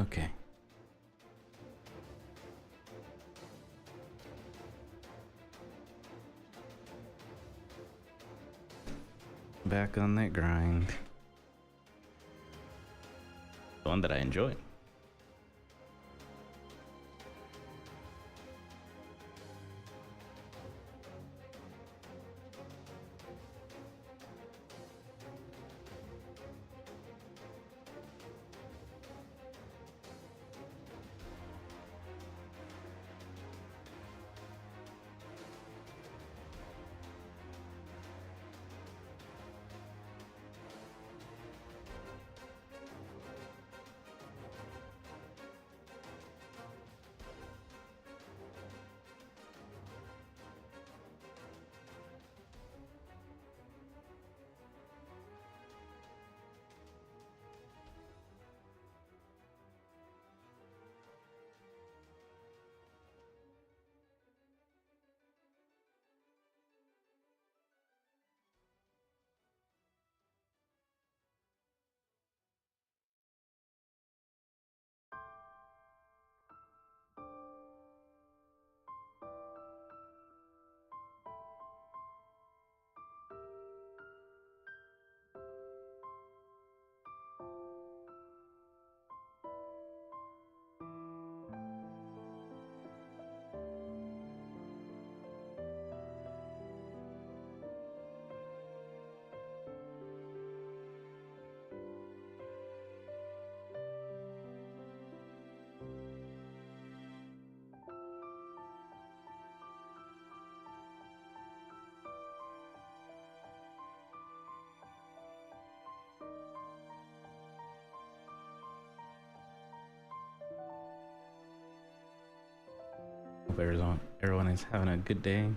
Okay. Back on that grind. The one that I enjoy. Hope everyone is having a good day.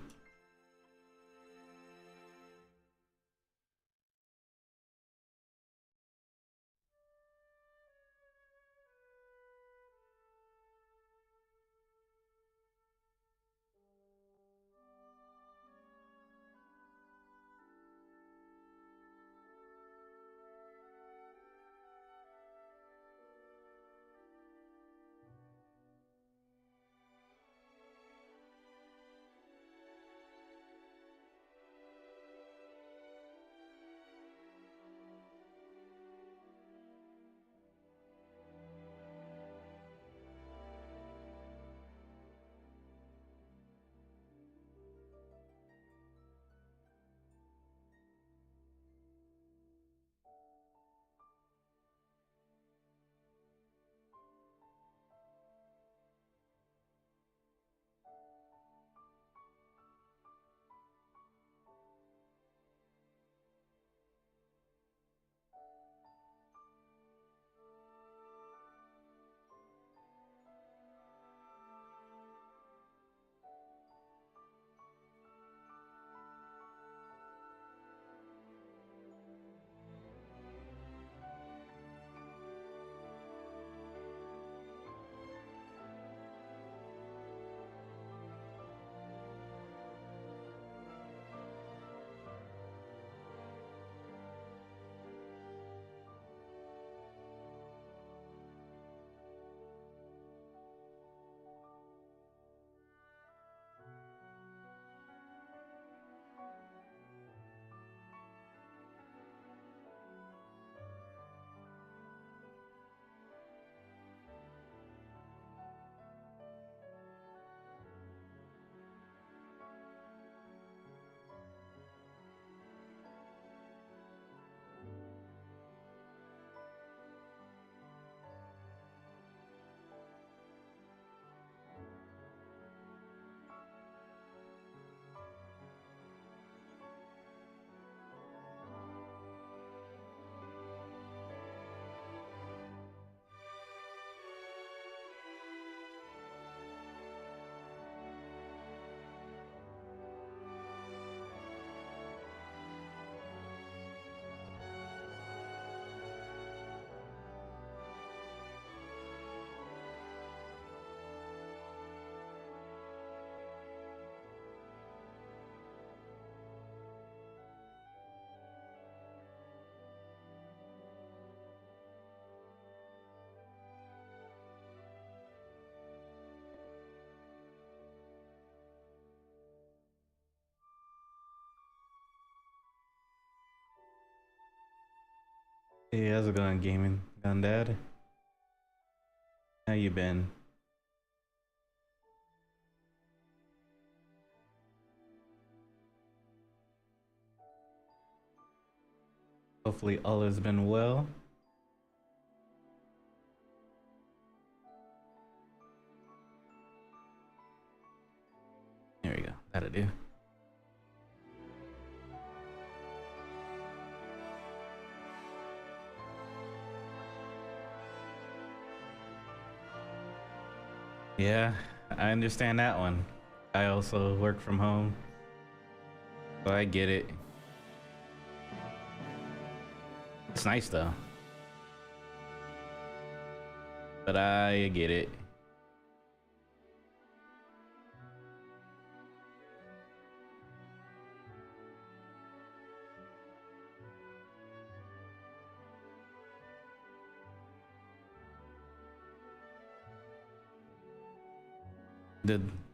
Hey, how's it going, gaming? Dad? How you been? Hopefully all has been well. There we go. That'll do. Yeah, I understand that one. I also work from home, so I get it. It's nice though, but I get it.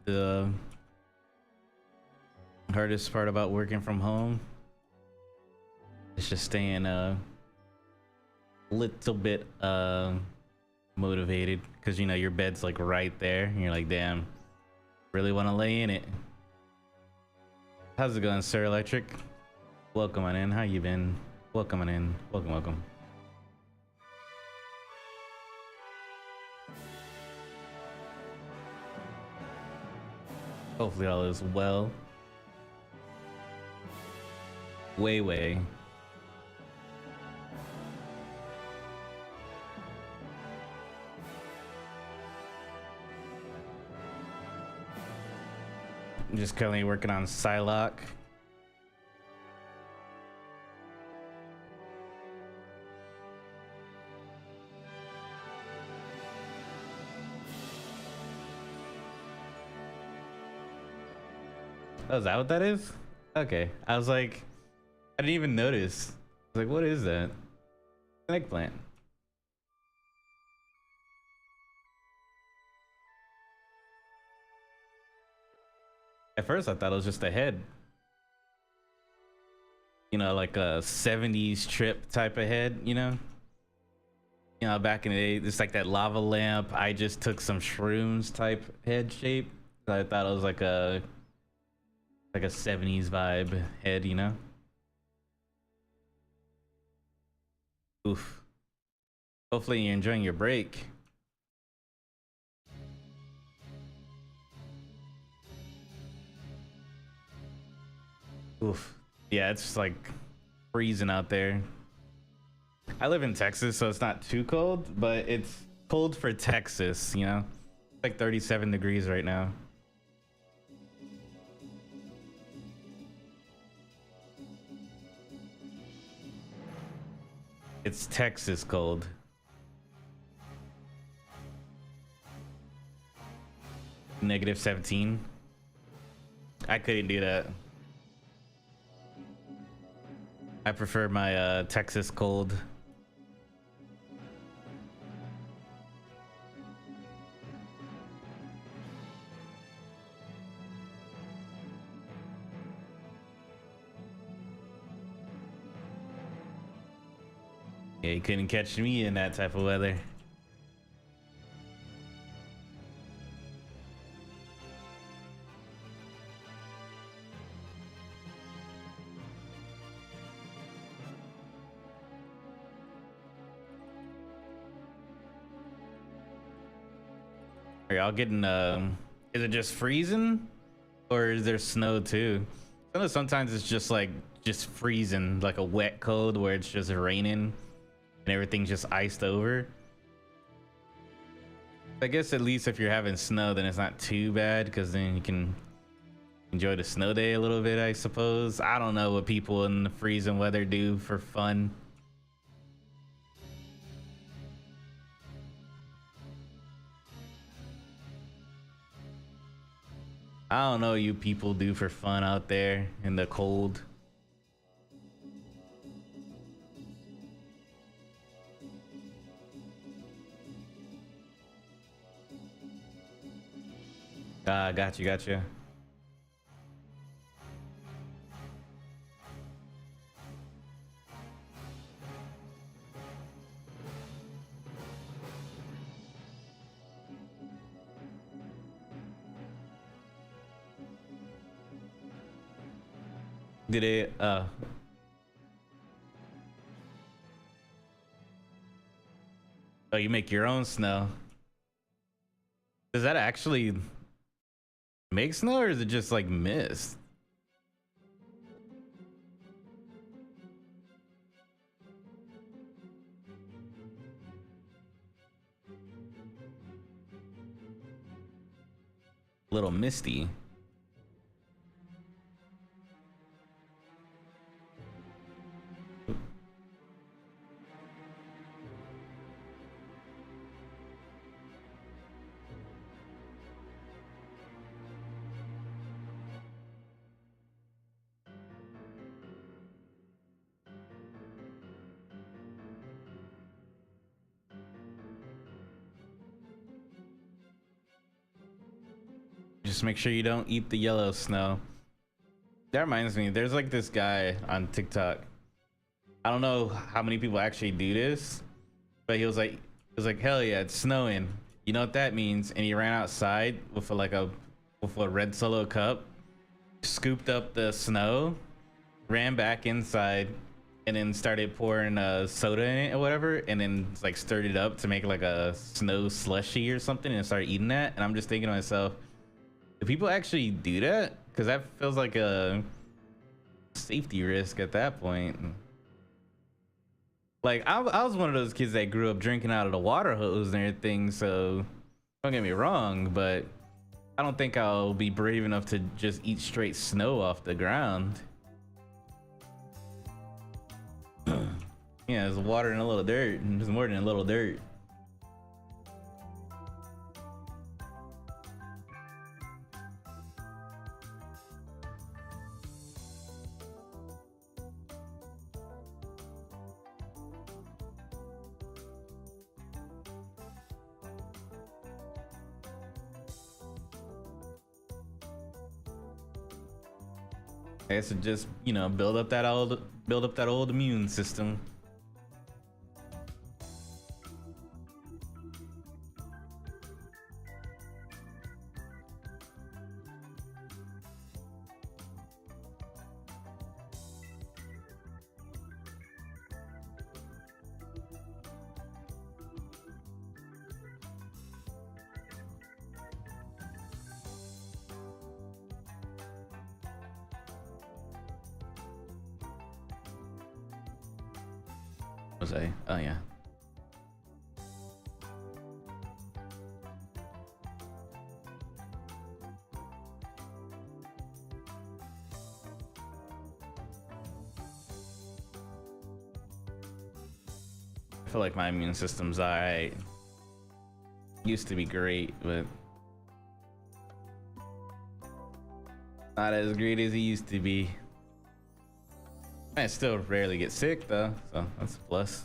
The hardest part about working from home is just staying a little bit motivated, because you know your bed's like right there and you're like, damn, really want to lay in it. How's it going, Sir Electric? Welcome on in. How you been? Welcome on in. Welcome. Hopefully all is well. Way. I'm just currently working on Psylocke. Oh, is that what that is? Okay. I was like, I didn't even notice. I was like, what is that? An eggplant. At first I thought it was just a head. You know, like a 70s trip type of head, you know? You know, back in the day, it's like that lava lamp. I just took some shrooms type head shape. So I thought it was like a 70s vibe head, you know? Oof. Hopefully you're enjoying your break. Oof. Yeah, it's like freezing out there. I live in Texas, so it's not too cold, but it's cold for Texas, you know? It's like 37 degrees right now. It's Texas cold. Negative 17. I couldn't do that. I prefer my Texas cold. Yeah, you couldn't catch me in that type of weather. Are y'all getting is it just freezing or is there snow too? I know sometimes it's just freezing, like a wet cold where it's just raining and everything's just iced over. I guess at least if you're having snow, then it's not too bad, because then you can enjoy the snow day a little bit, I suppose. I don't know what people in the freezing weather do for fun. I don't know what you people do for fun out there in the cold. Ah, gotcha. Did it? Oh, you make your own snow. Does that actually make snow, or is it just like mist? Little misty. Just make sure you don't eat the yellow snow. That reminds me, there's like this guy on TikTok. I don't know how many people actually do this, but he was like, hell yeah, it's snowing. You know what that means? And he ran outside with a red Solo cup, scooped up the snow, ran back inside, and then started pouring soda in it or whatever, and then like stirred it up to make like a snow slushy or something, and started eating that. And I'm just thinking to myself, do people actually do that? Because that feels like a safety risk at that point. Like I was one of those kids that grew up drinking out of the water hose and everything, so don't get me wrong, but I don't think I'll be brave enough to just eat straight snow off the ground. Yeah, there's water and a little dirt, and there's more than a little dirt. I guess it just, you know, build up that old immune system. Was I? Oh yeah. I feel like my immune system's alright. Used to be great, but not as great as it used to be. I still rarely get sick though, so that's a plus.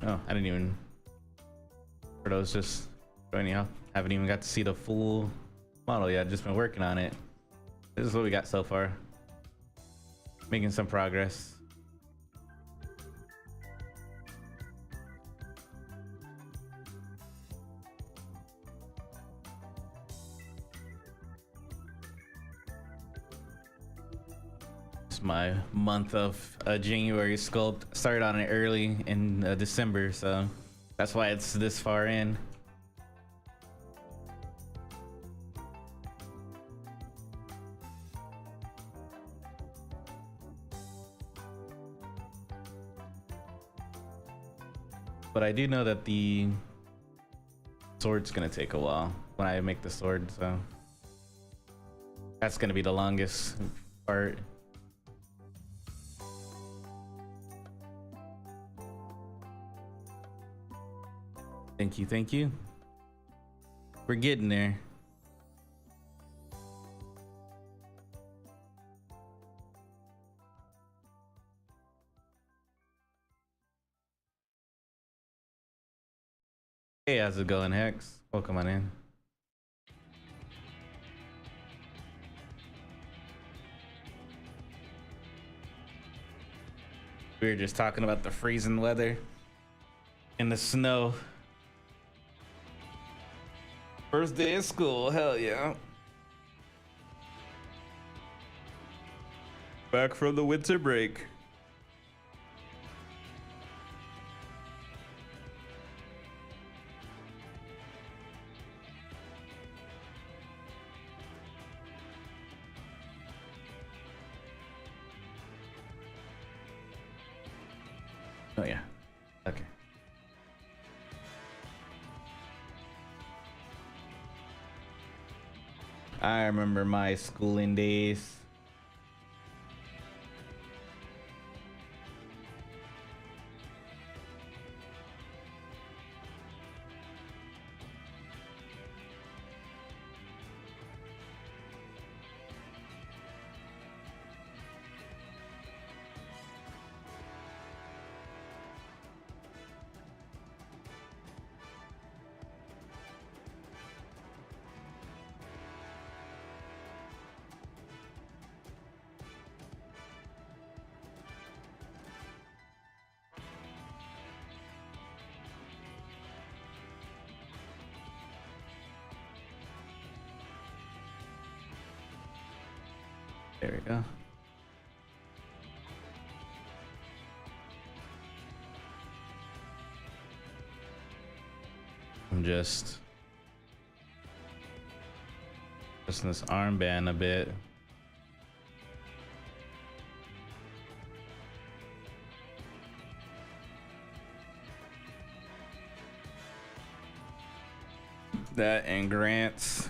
Oh, I didn't even. For those just joining out, haven't even got to see the full model yet. Just been working on it. This is what we got so far. Making some progress. My month of January sculpt. Started on it early in December, so that's why it's this far in. But I do know that the sword's gonna take a while when I make the sword, so that's gonna be the longest part. Thank you, thank you. We're getting there. Hey, how's it going, Hex? Welcome on in. We were just talking about the freezing weather and the snow. First day of school, hell yeah. Back from the winter break. Oh yeah, okay. I remember my schooling days. There we go. I'm just in this armband a bit. That and grants.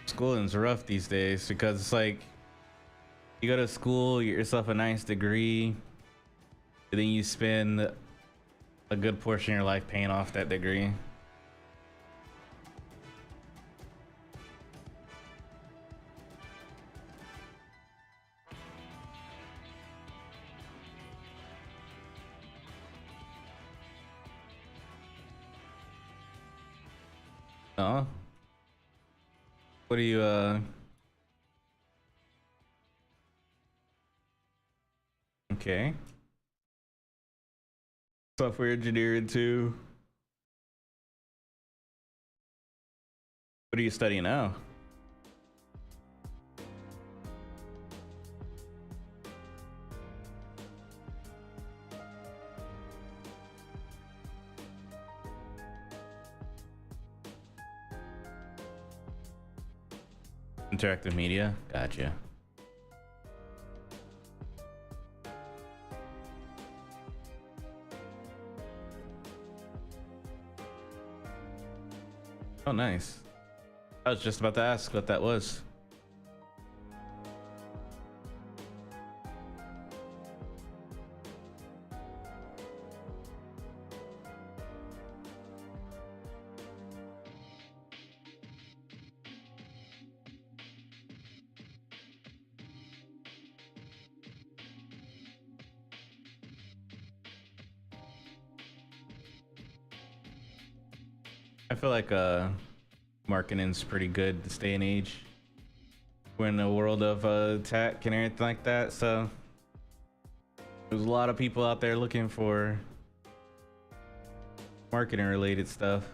Schooling's rough these days because it's like you go to school, you get yourself a nice degree, and then you spend a good portion of your life paying off that degree. Oh, what do you okay, software engineering too. What are you studying now? Interactive media, gotcha. Oh, nice. I was just about to ask what that was. I feel like marketing's pretty good this day and age. We're in a world of tech and everything like that, so there's a lot of people out there looking for marketing related stuff.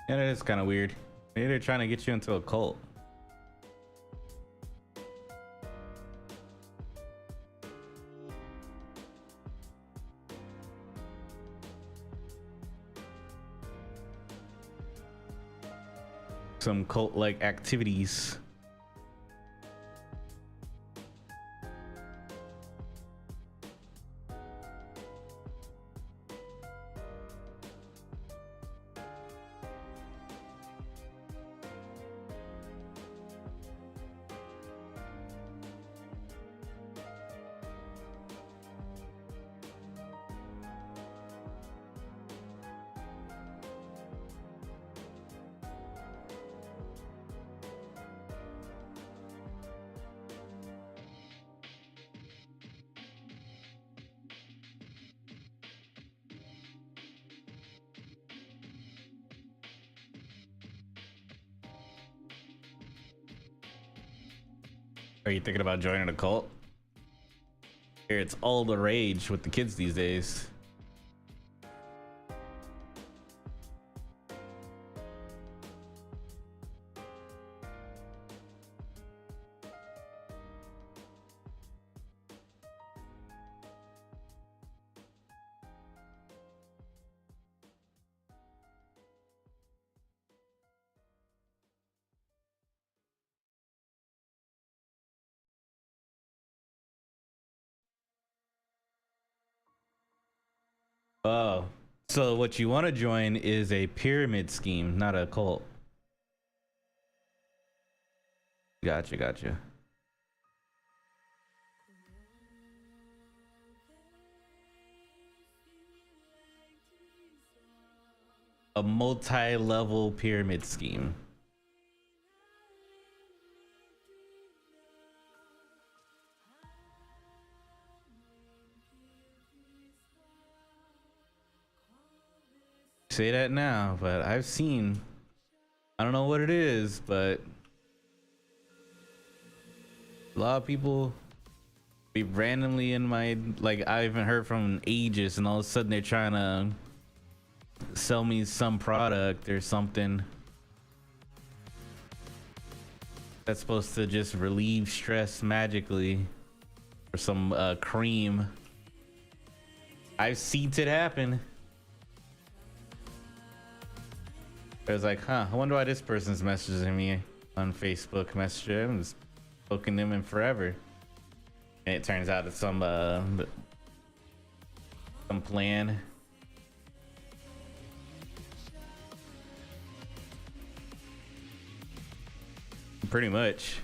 And it is kind of weird. Maybe they're trying to get you into a cult. Some cult-like activities. Are you thinking about joining a cult? Here, it's all the rage with the kids these days. Oh, so what you want to join is a pyramid scheme, not a cult. Gotcha, gotcha. A multi-level pyramid scheme. Say that now, but I've seen, I don't know what it is, but a lot of people be randomly in my, like, I haven't heard from ages, and all of a sudden they're trying to sell me some product or something that's supposed to just relieve stress magically, or some cream. I've seen it happen. I was like, huh, I wonder why this person's messaging me on Facebook Messenger. I'm just poking them in forever. And it turns out it's some plan. Pretty much.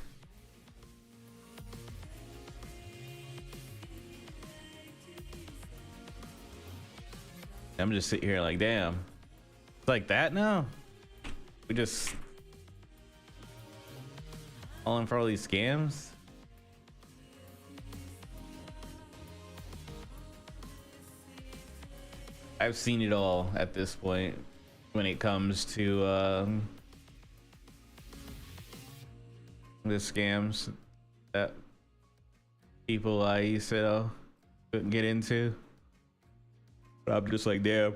I'm just sitting here like, damn. It's like that now? We just falling for all these scams? I've seen it all at this point when it comes to the scams that people I used to couldn't get into. But I'm just like, damn,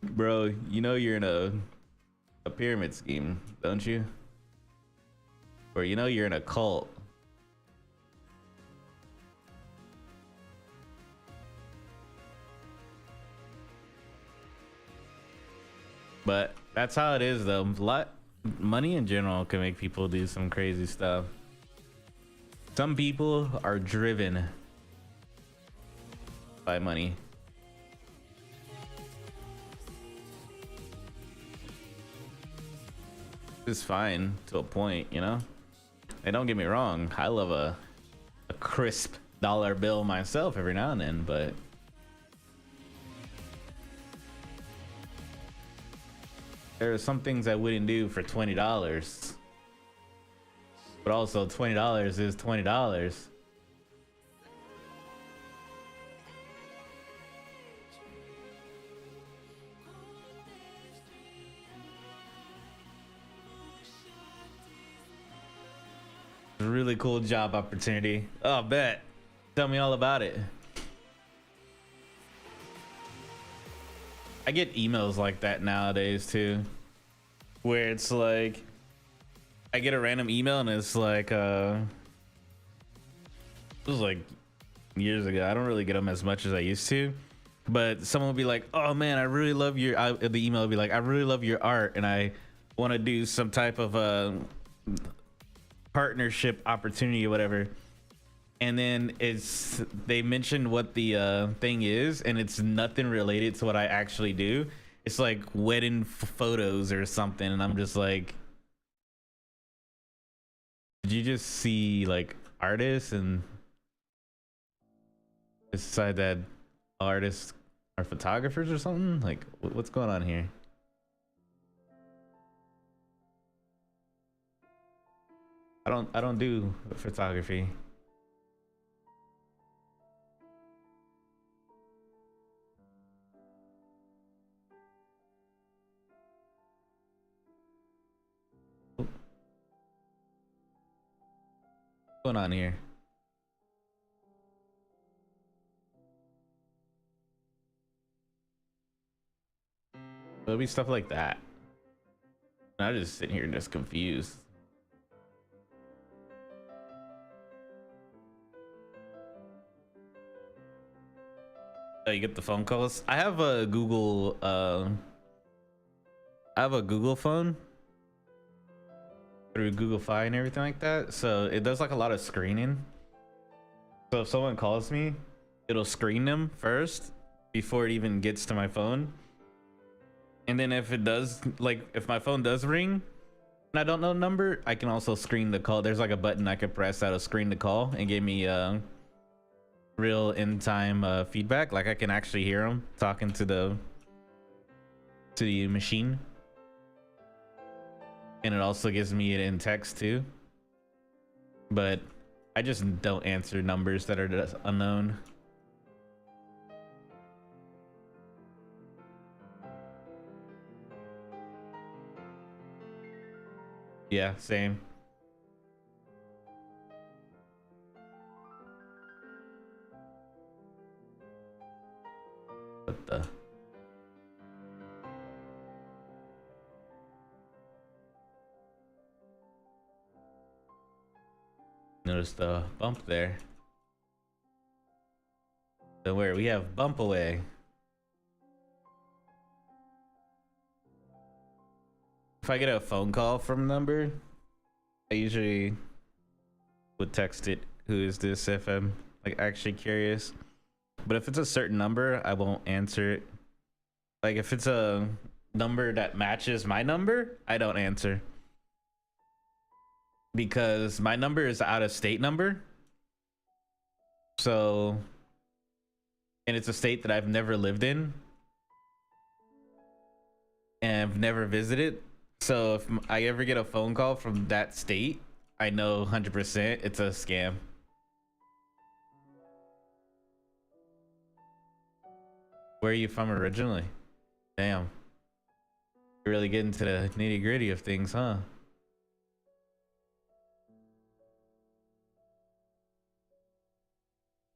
bro, you know you're in a pyramid scheme, don't you? Or you know you're in a cult. But that's how it is, though. Money in general can make people do some crazy stuff. Some people are driven by money. It's fine to a point, you know? And don't get me wrong, I love a crisp dollar bill myself every now and then, but there are some things I wouldn't do for $20. But also $20 is $20. Really cool job opportunity. Oh, bet. Tell me all about it. I get emails like that nowadays too, where it's like I get a random email and it's like this was like years ago. I don't really get them as much as I used to, but someone will be like, oh man, I really love your the email will be like, I really love your art and I want to do some type of partnership opportunity or whatever. And then they mentioned what the thing is, and it's nothing related to what I actually do. It's like wedding photos or something, and I'm just like, did you just see like artists and decide that artists are photographers or something? Like, what's going on here? I don't do photography. going on here? It'll be stuff like that. I'm just sitting here just confused. Oh, you get the phone calls? I have a Google phone through Google Fi and everything like that. So it does like a lot of screening. So if someone calls me, it'll screen them first before it even gets to my phone. And then if it does, like if my phone does ring and I don't know the number, I can also screen the call. There's like a button I could press that'll screen the call and give me real in time feedback. Like I can actually hear them talking to the machine. And it also gives me it in text too. But I just don't answer numbers that are just unknown. Yeah, same. What the? Notice the bump there. Don't worry, we have bump away. If I get a phone call from a number, I usually would text it, who is this, if I'm like actually curious. But if it's a certain number, I won't answer it. Like if it's a number that matches my number, I don't answer. Because my number is out of state number. So, and it's a state that I've never lived in. And I've never visited. So if I ever get a phone call from that state, I know 100% it's a scam. Where are you from originally? Damn. You're really getting to the nitty gritty of things, huh?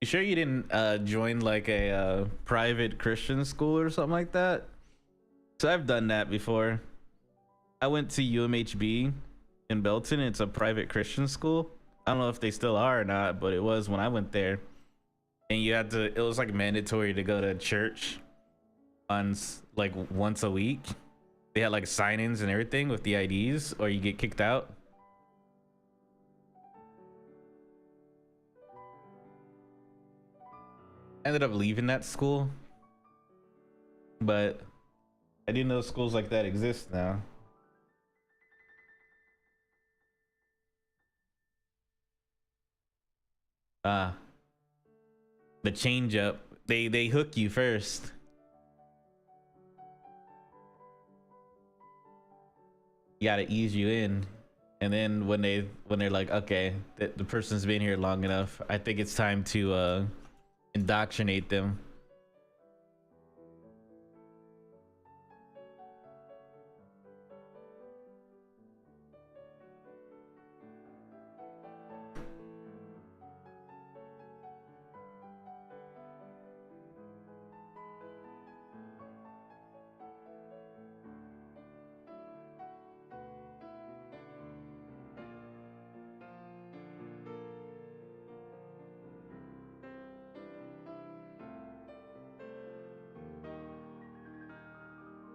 You sure you didn't join like a private Christian school or something like that? So I've done that before. I went to UMHB in Belton. It's a private Christian school. I don't know if they still are or not, but it was when I went there. And you had to, it was like mandatory to go to church on like once a week. They had like sign-ins and everything with the IDs, or you get kicked out. I ended up leaving that school, but I didn't know schools like that exist now. Ah, the change up. They hook you first. You gotta ease you in, and then when they're like, okay, the person's been here long enough, I think it's time to indoctrinate them.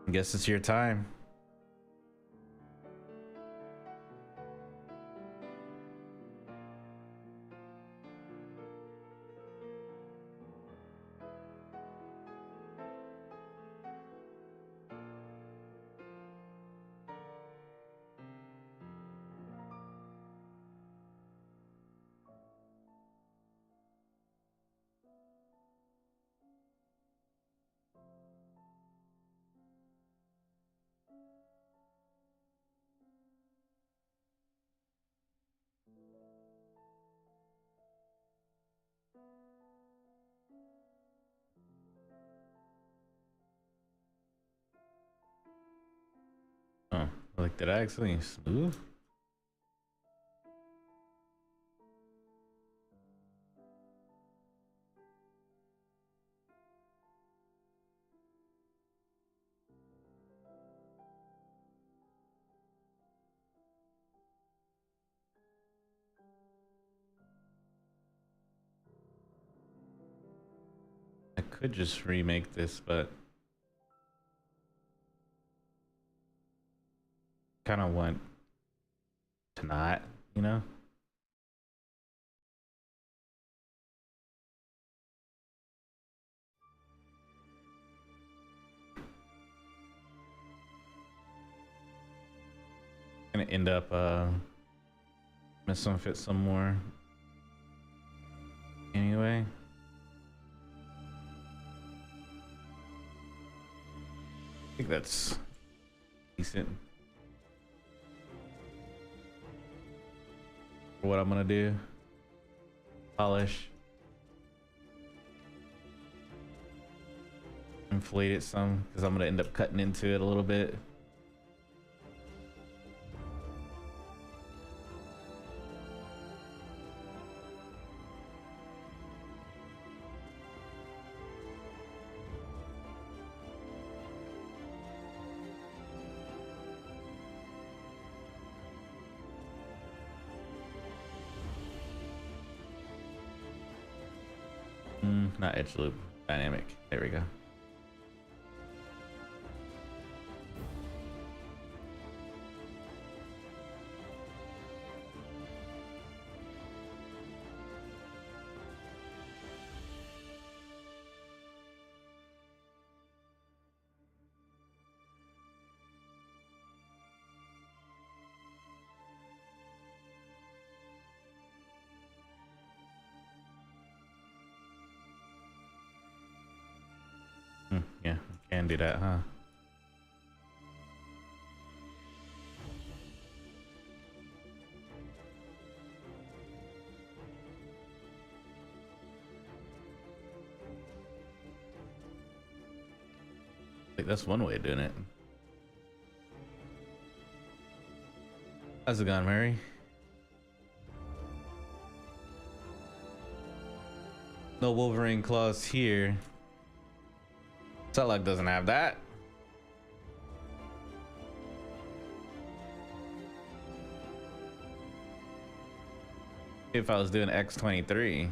I guess it's your time. Oh, like did I actually smooth? could just remake this, but kind of want to not, you know? Gonna end up messing with it some more anyway. I think that's decent for what I'm gonna do. Polish, inflate it some because I'm gonna end up cutting into it a little bit. Not edge loop, dynamic. There we go. Yeah, can do that, huh? Like that's one way of doing it. How's it going, Mary? No Wolverine claws here. Psylocke doesn't have that. If I was doing X23.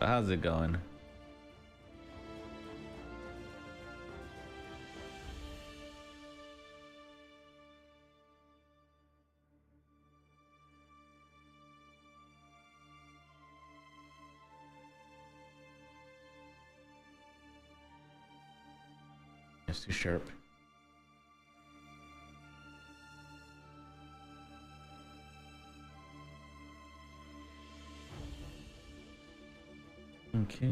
How's it going? It's too sharp. Okay.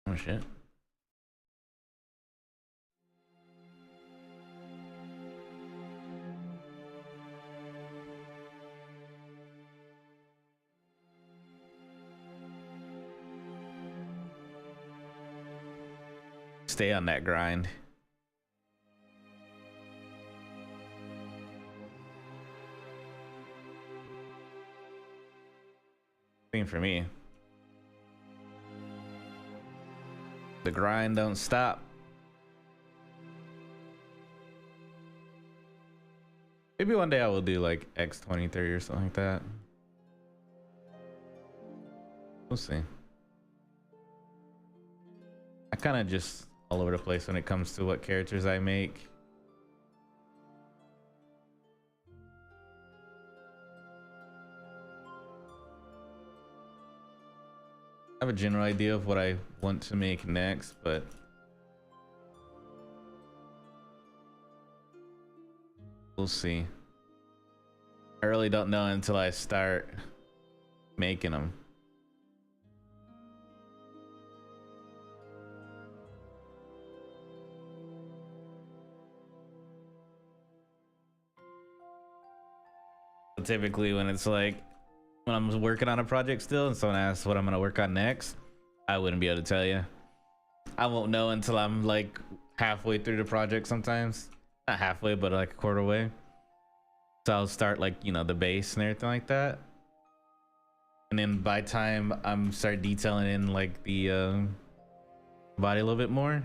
Oh shit. Stay on that grind. Same for me. The grind don't stop. Maybe one day I will do like X23 or something like that. We'll see. I kind of just all over the place when it comes to what characters I make. I have a general idea of what I want to make next, but we'll see. I really don't know until I start making them. Typically when it's like when I'm working on a project still and someone asks what I'm gonna work on next, I wouldn't be able to tell you. I won't know until I'm like halfway through the project sometimes. Not halfway, but like a quarter way. So I'll start like, you know, the base and everything like that. And then by time I'm start detailing in like the body a little bit more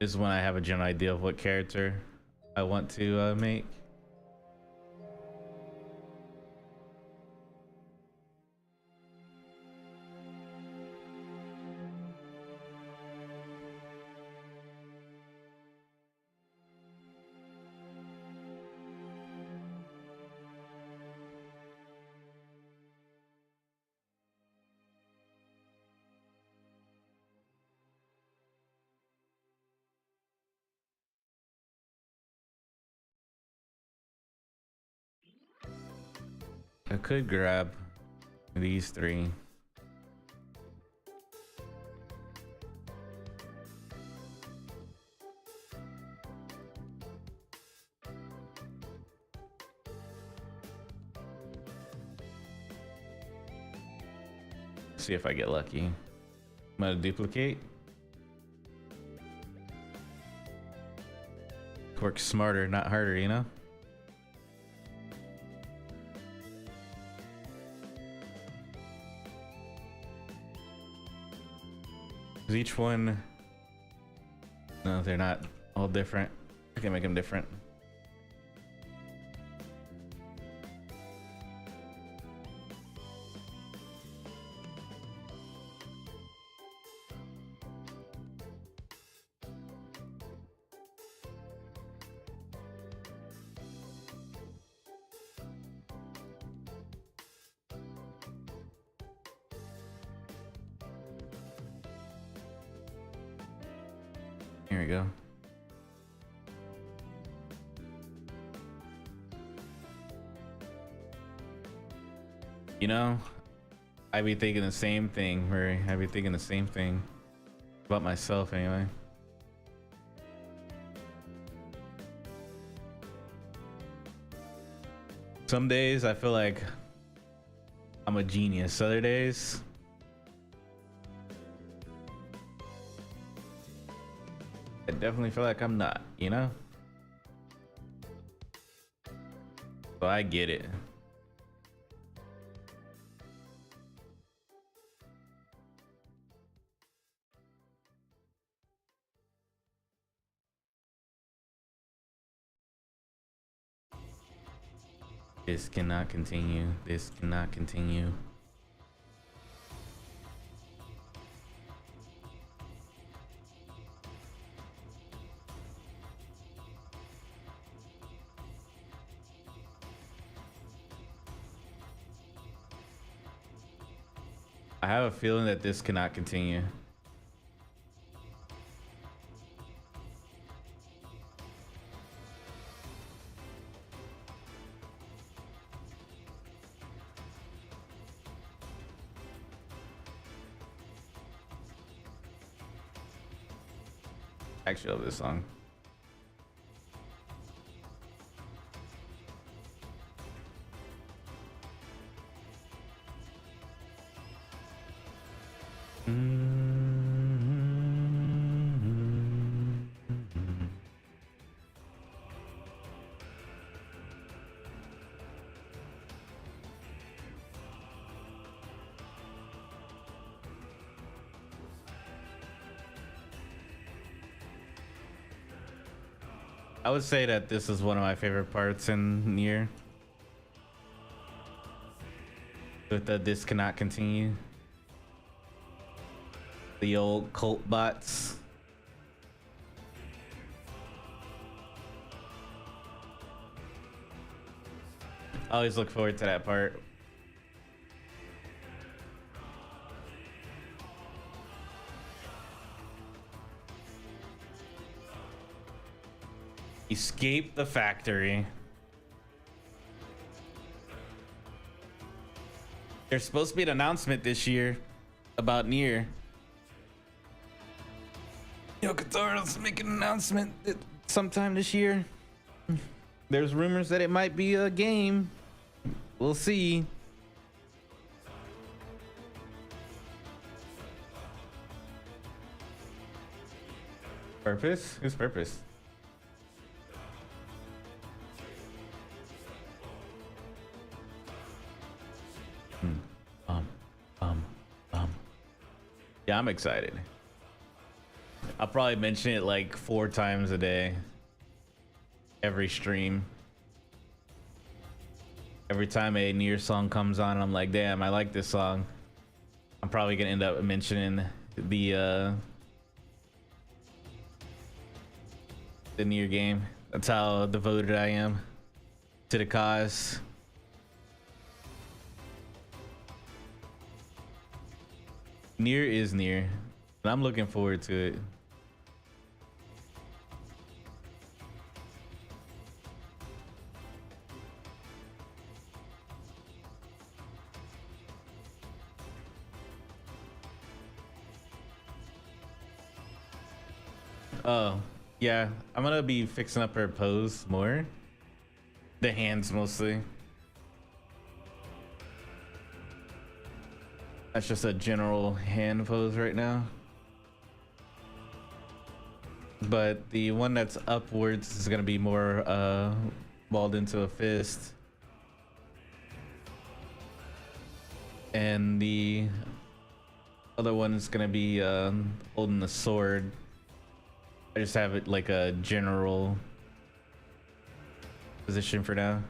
is when I have a general idea of what character I want to make. I could grab these three. See if I get lucky. I'm gonna duplicate. Work smarter, not harder, you know? Each one, no, they're not all different. I can make them different. Here we go. You know, I be thinking the same thing, Murray. I be thinking the same thing about myself anyway. Some days I feel like I'm a genius. Other days, I definitely feel like I'm not, you know? So I get it. This cannot continue. This cannot continue. I have a feeling that this cannot continue. Actually, I love this song. I would say that this is one of my favorite parts in Nier. With the this cannot continue. The old cult bots. I always look forward to that part. Escape the factory. There's supposed to be an announcement this year about Nier. Yo, Katara's making an announcement sometime this year. There's rumors that it might be a game. We'll see. Purpose? Who's Purpose? Hmm. Um, um, yeah, I'm excited. I'll probably mention it like 4 times a day. Every stream. Every time a Nier song comes on, I'm like, damn, I like this song. I'm probably gonna end up mentioning the Nier game. That's how devoted I am to the cause. Nier is near, and I'm looking forward to it. Oh, yeah, I'm gonna be fixing up her pose more. The hands mostly. That's just a general hand pose right now. But the one that's upwards is gonna be more balled into a fist. And the other one is gonna be holding the sword. I just have it like a general position for now.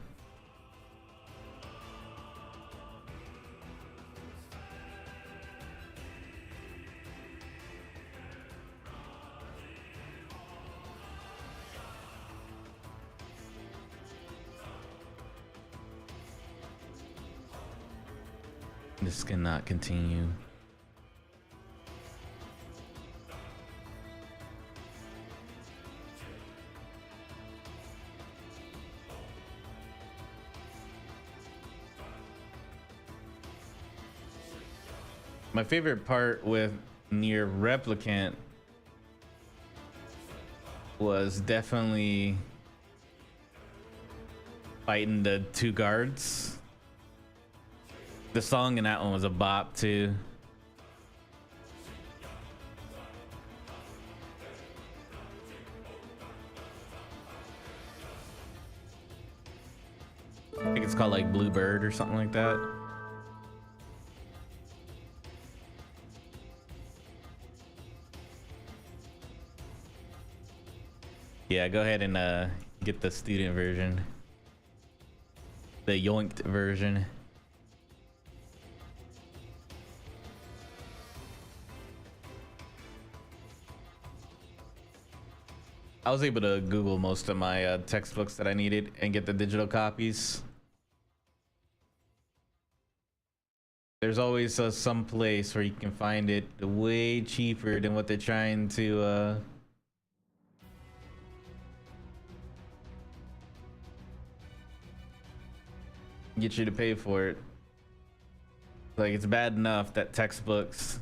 This cannot continue. My favorite part with Nier Replicant was definitely fighting the 2 guards. The song in that one was a bop too. I think it's called like Bluebird or something like that. Yeah, go ahead and get the student version. The yoinked version. I was able to Google most of my textbooks that I needed and get the digital copies. There's always some place where you can find it way cheaper than what they're trying to get you to pay for it. Like, it's bad enough that textbooks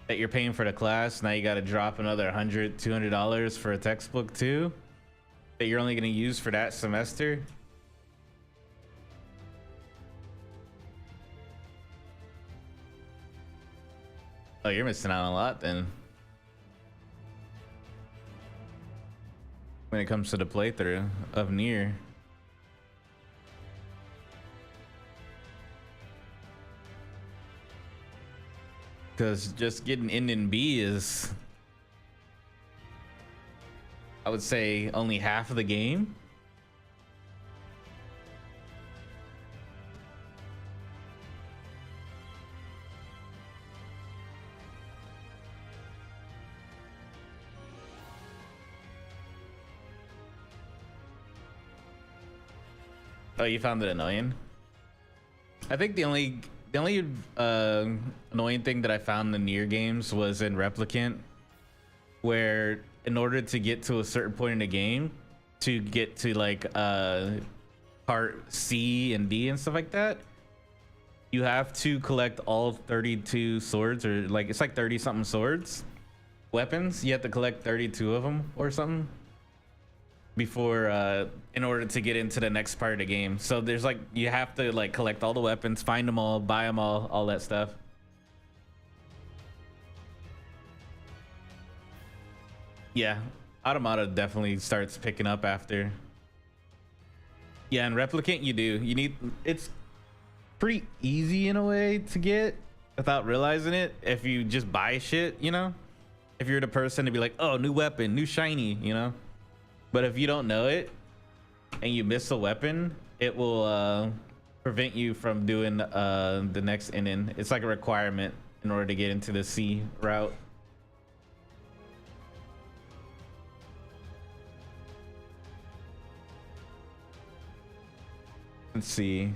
that you're paying for the class, now you got to drop another $100-$200 for a textbook too that you're only going to use for that semester. Oh, you're missing out on a lot then when it comes to the playthrough of Nier. Because just getting N and B is, I would say, only half of the game. Oh, you found it annoying? I think the only annoying thing that I found in the Nier games was in Replicant, where in order to get to a certain point in the game, to get to like part C and D and stuff like that, you have to collect all 32 swords, or like it's like 30 something swords, weapons. You have to collect 32 of them or something before in order to get into the next part of the game. So there's like, you have to like collect all the weapons, find them all, buy them all that stuff. Yeah, Automata definitely starts picking up after. Yeah, and Replicant you do. You need, it's pretty easy in a way to get without realizing it if you just buy shit, you know? If you're the person to be like, oh, new weapon, new shiny, you know? But if you don't know it and you miss a weapon, it will prevent you from doing the next in. It's like a requirement in order to get into the C route. Let's see.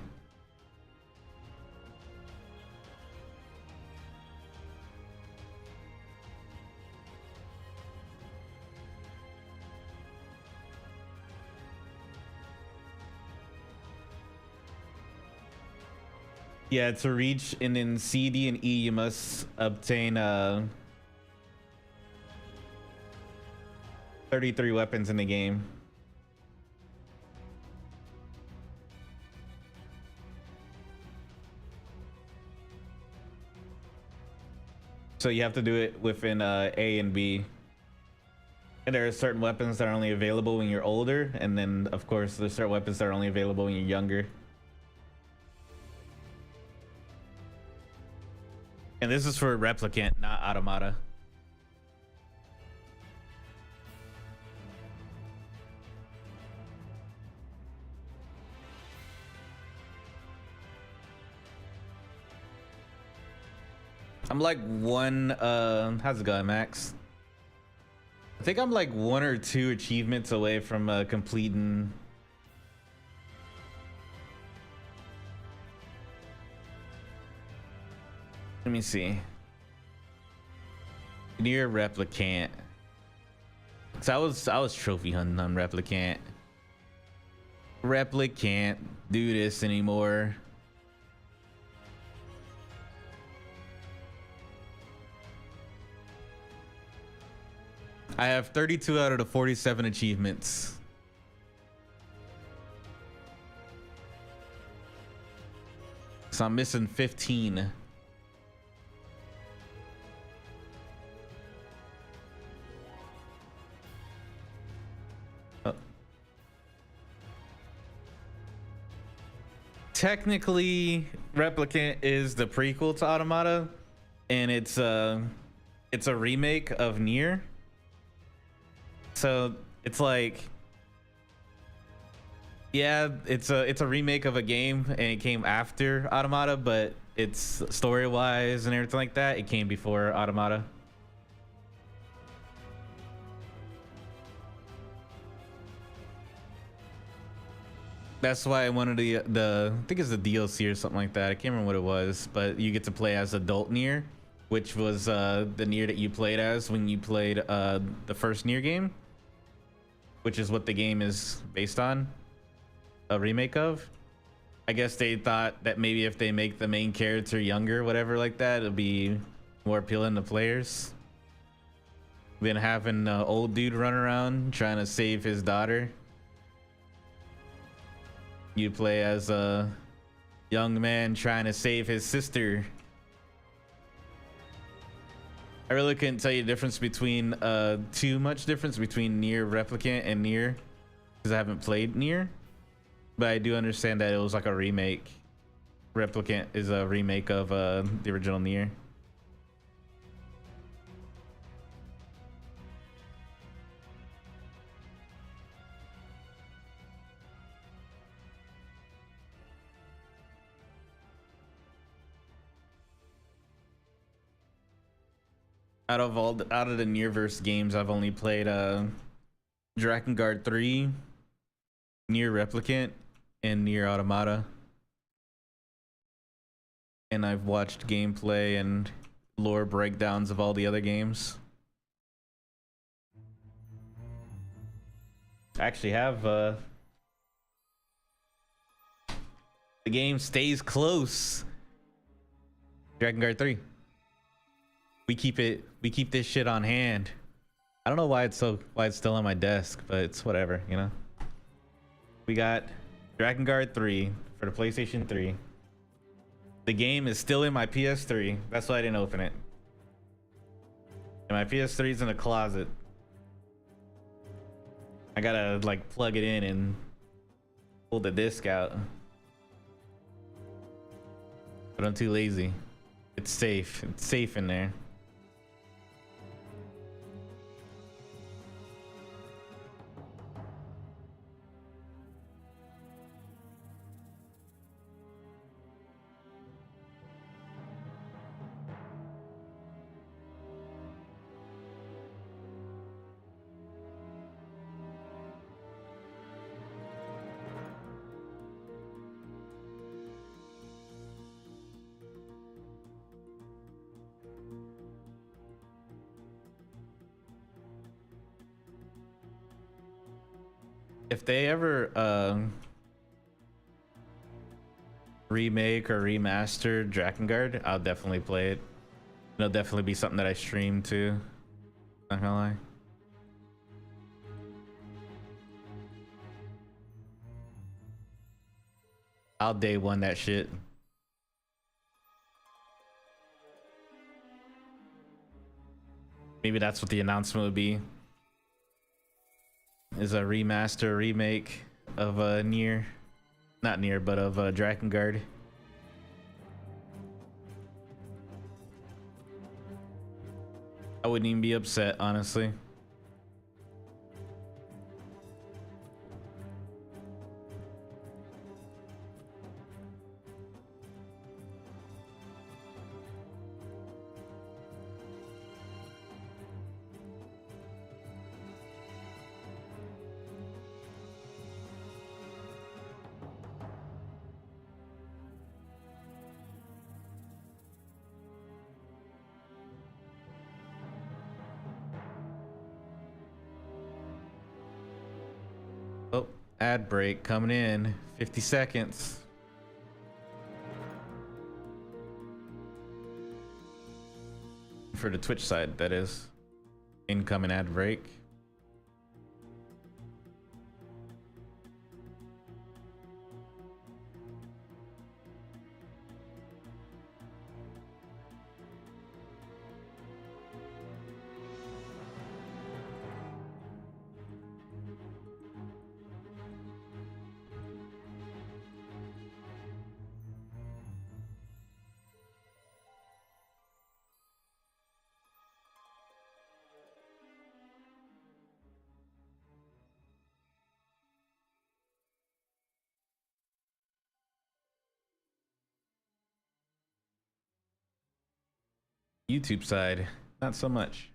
Yeah, to reach and in C, D, and E, you must obtain 33 weapons in the game. So you have to do it within A and B. And there are certain weapons that are only available when you're older, and then of course there's certain weapons that are only available when you're younger. And this is for Replicant, not Automata. I'm like how's it going, Max? I think I'm like 1 or 2 achievements away from completing. Let me see. Near Replicant. So I was trophy hunting on Replicant. Replicant do this anymore. I have 32 out of the 47 achievements. So I'm missing 15. Technically, Replicant is the prequel to Automata, and it's a remake of Nier. So it's like, yeah, it's a remake of a game, and it came after Automata, but it's story-wise and everything like that, it came before Automata. That's why one of the I think it's the DLC or something like that. I can't remember what it was, but you get to play as adult Nier, which was the Nier that you played as when you played the first Nier game, which is what the game is based on, a remake of. I guess they thought that maybe if they make the main character younger, whatever like that, it'll be more appealing to players than having an old dude run around trying to save his daughter. You play as a young man trying to save his sister. I really couldn't tell you the difference between too much difference between Nier Replicant and Nier, because I haven't played Nier, but I do understand that it was like a remake. Replicant is a remake of the original Nier. Out of the Nierverse games, I've only played Drakengard 3, Nier Replicant, and Nier Automata. And I've watched gameplay and lore breakdowns of all the other games. I actually have the game stays close. Drakengard 3. We keep this shit on hand. I don't know why it's still on my desk, but it's whatever, you know. We got Drakengard 3 for the PlayStation 3. The game is still in my PS3. That's why I didn't open it. And my PS3 is in a closet. I gotta like plug it in and pull the disc out. But I'm too lazy. It's safe. It's safe in there. If they ever remake or remaster Drakengard, I'll definitely play it. It'll definitely be something that I stream too. Not gonna lie. I'll day one that shit. Maybe that's what the announcement would be. Is a remaster, remake of Nier. Not Nier, but of Drakengard. I wouldn't even be upset, honestly. Oh, ad break coming in. 50 seconds. For the Twitch side, that is. Incoming ad break. YouTube side, not so much.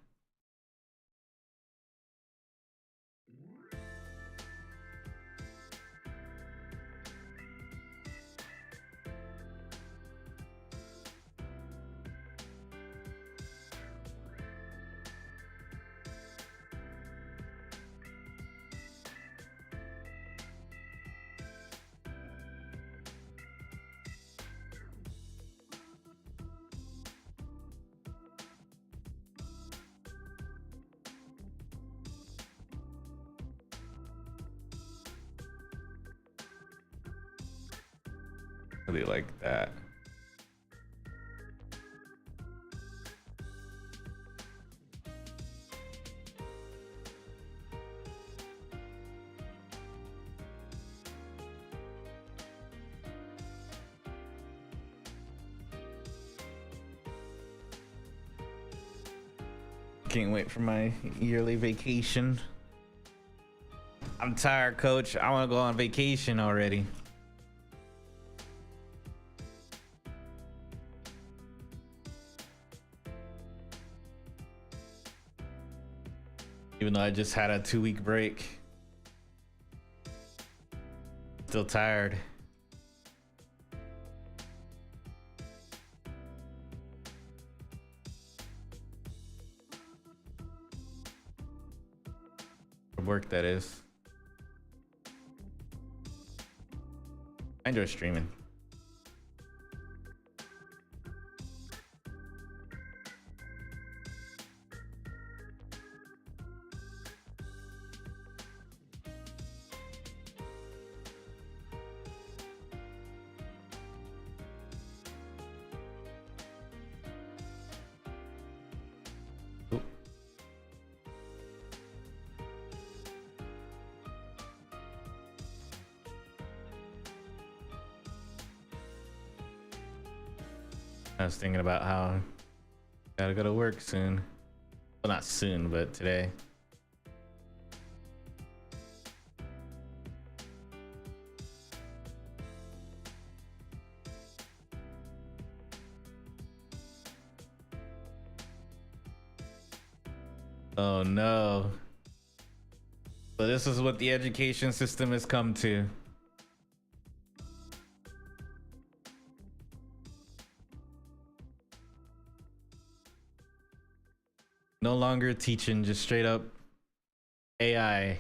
Really like that. Can't wait for my yearly vacation. I'm tired, coach. I want to go on vacation already. Even though I just had a 2-week break. Still tired. Work, that is. I enjoy streaming. I was thinking about how gotta go to work soon. Well, not soon, but today. Oh no. So this is what the education system has come to. No longer teaching, just straight up AI.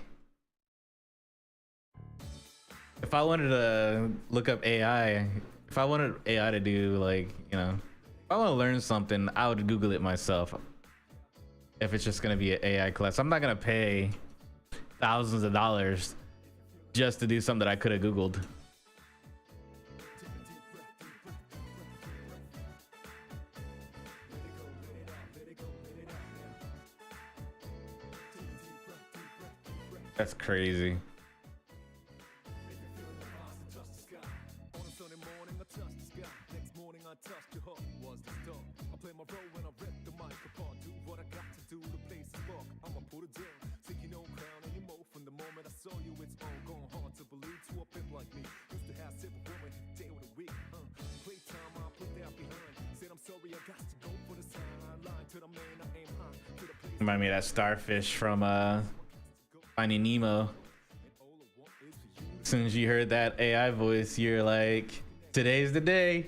If I wanted to look up AI, if I wanted AI to do like, you know, if I want to learn something, I would Google it myself. If it's just gonna be an AI class, I'm not gonna pay thousands of dollars just to do something that I could have Googled. That's crazy. Remind me of that starfish from Finding Nemo. As soon as you heard that AI voice, you're like, today's the day.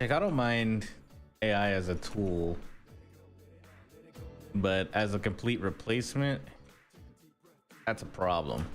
Like, I don't mind AI as a tool, but as a complete replacement, that's a problem.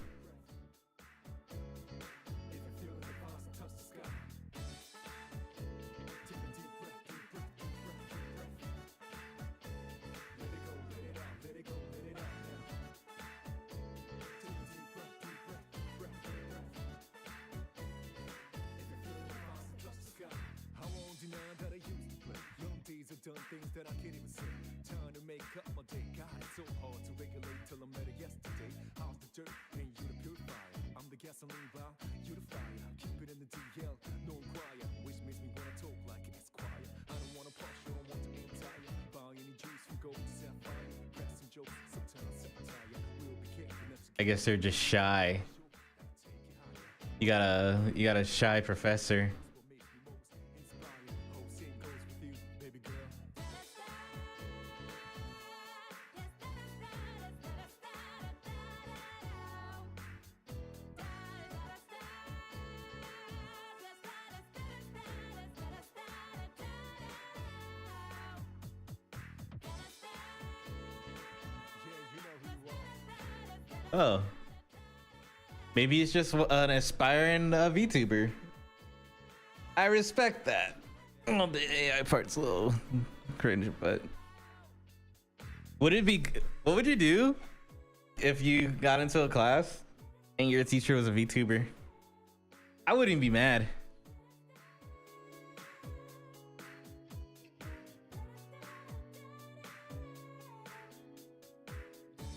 Done things that I can't even say. Trying to make up my day. God, it's so hard to regulate till I met her yesterday. How's the dirt and you the purifier? I'm the gasoline vial, you the fire. Keep it in the DL, no choir. Which makes me wanna talk like an Esquire. I don't wanna push, I don't want to aim tire. Buy any juice from gold to sapphire. Crack some jokes, sometimes set tire. We'll be careful. I guess they're just shy. You got a shy professor. Oh, maybe it's just an aspiring VTuber. I respect that. Well, the AI part's a little cringe, but would it be? What would you do if you got into a class and your teacher was a VTuber? I wouldn't be mad.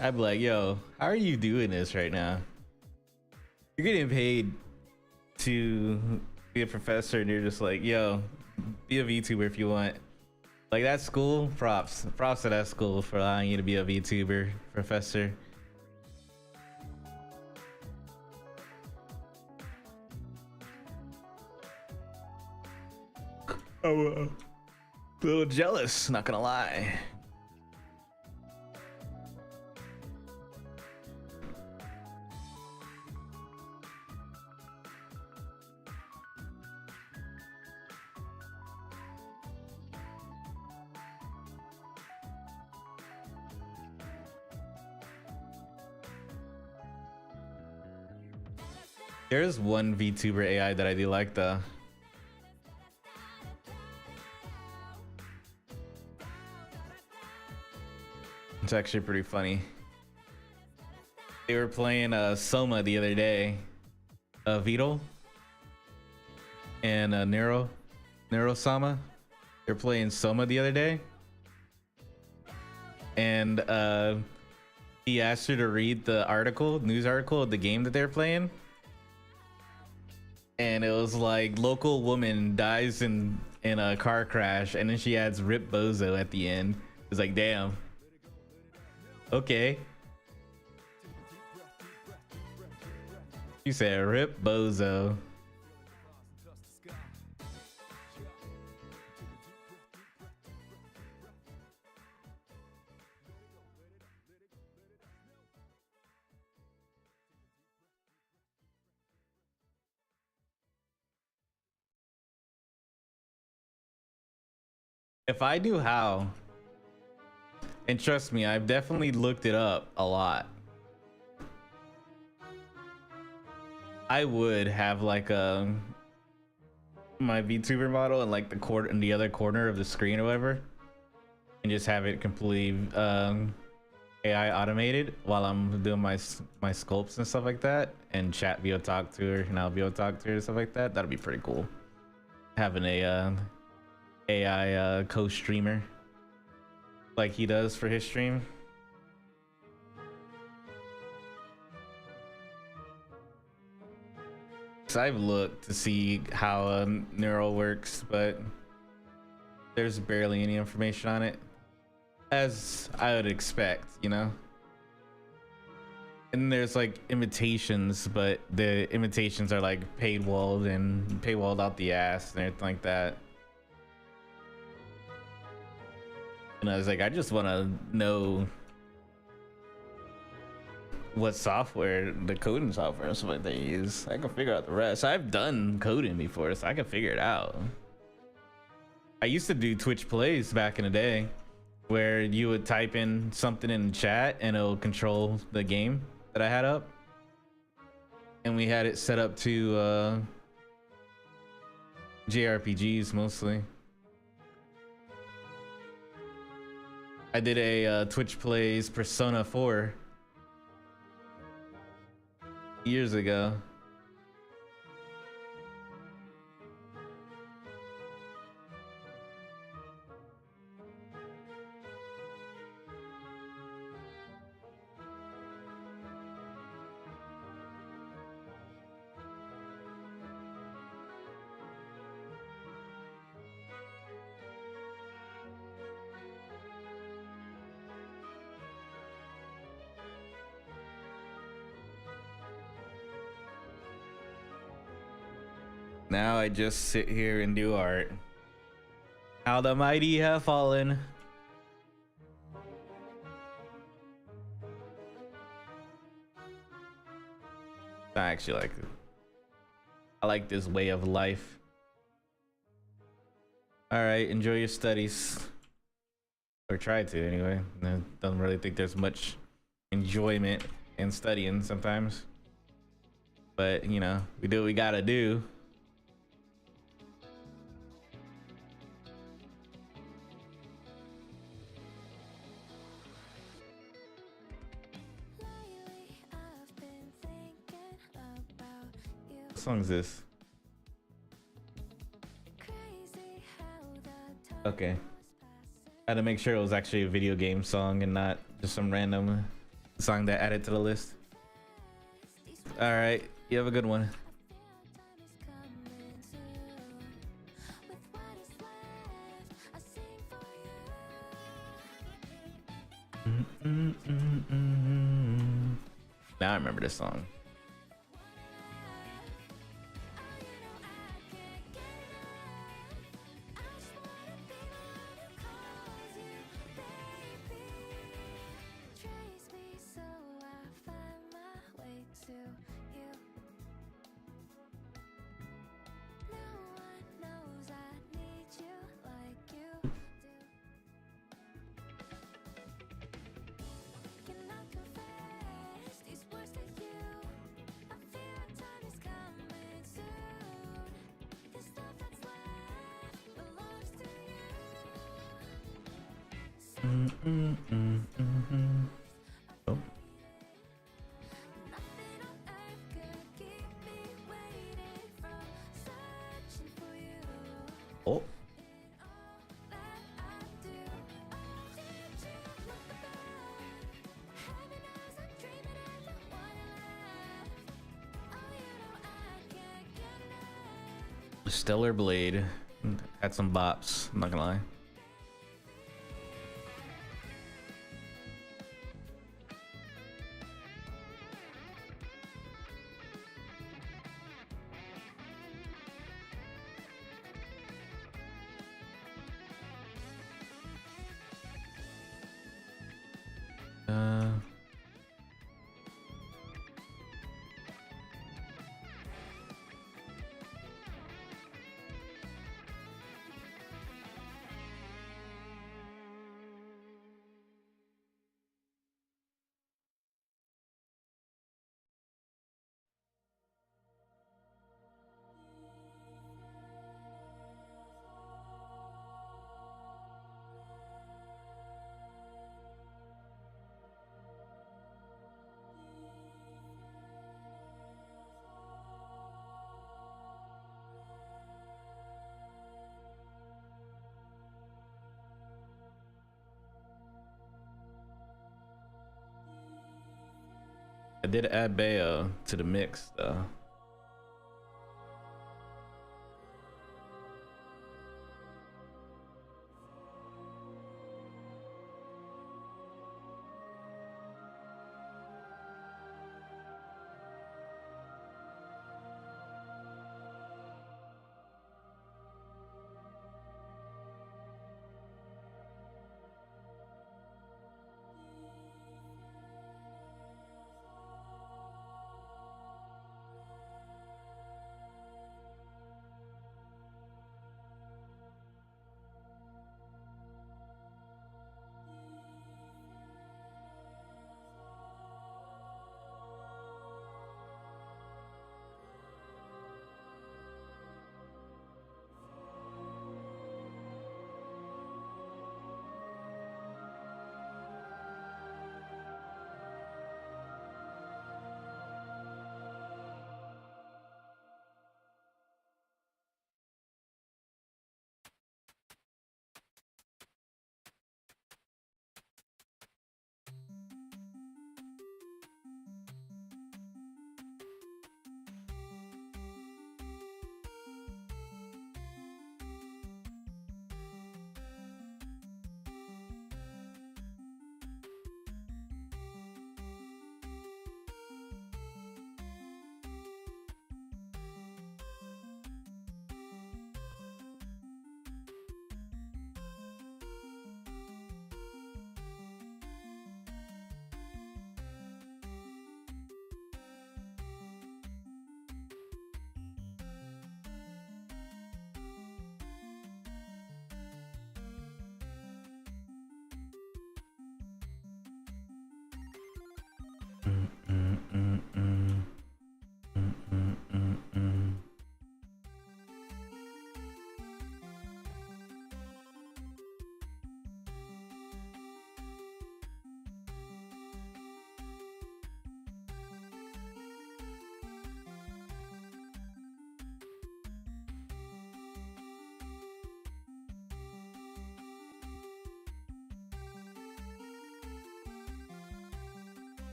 I'd be like, yo, how are you doing this right now? You're getting paid to be a professor and you're just like, yo, be a VTuber if you want. Like, that's cool. Props to that school for allowing you to be a VTuber professor. I'm a little jealous, not gonna lie. There's one VTuber AI that I do like though. It's actually pretty funny. They were playing Soma the other day. Beetle. and Nero Sama. They're playing Soma the other day, and he asked her to read the news article of the game that they're playing, and it was like local woman dies in a car crash, and then she adds "Rip Bozo" at the end. It's like, damn. Okay. She said "Rip Bozo." If I knew how, and trust me, I've definitely looked it up a lot, I would have like my VTuber model in like in the other corner of the screen or whatever, and just have it completely AI automated while I'm doing my sculpts and stuff like that, and chat be able to talk to her, and I'll be able to talk to her and stuff like that. That'd be pretty cool. Having a AI co-streamer like he does for his stream. So I've looked to see how neural works, but there's barely any information on it, as I would expect, you know. And there's like imitations, but the imitations are like paywalled out the ass and everything like that. And I was like, I just want to know what software, the coding software is what they use. I can figure out the rest. I've done coding before, so I can figure it out. I used to do Twitch plays back in the day where you would type in something in chat and it'll control the game that I had up. And we had it set up to JRPGs mostly. I did a Twitch plays Persona 4 years ago. Now I just sit here and do art. How the mighty have fallen. I actually like it. I like this way of life. All right, enjoy your studies. Or try to anyway. I don't really think there's much enjoyment in studying sometimes. But, you know, we do what we gotta do. What song is this? Okay. I had to make sure it was actually a video game song and not just some random song that added to the list. All right, you have a good one. Now I remember this song. Oh. Oh. Stellar Blade. Had some bops, I'm not gonna lie. I did add Bayo to the mix though.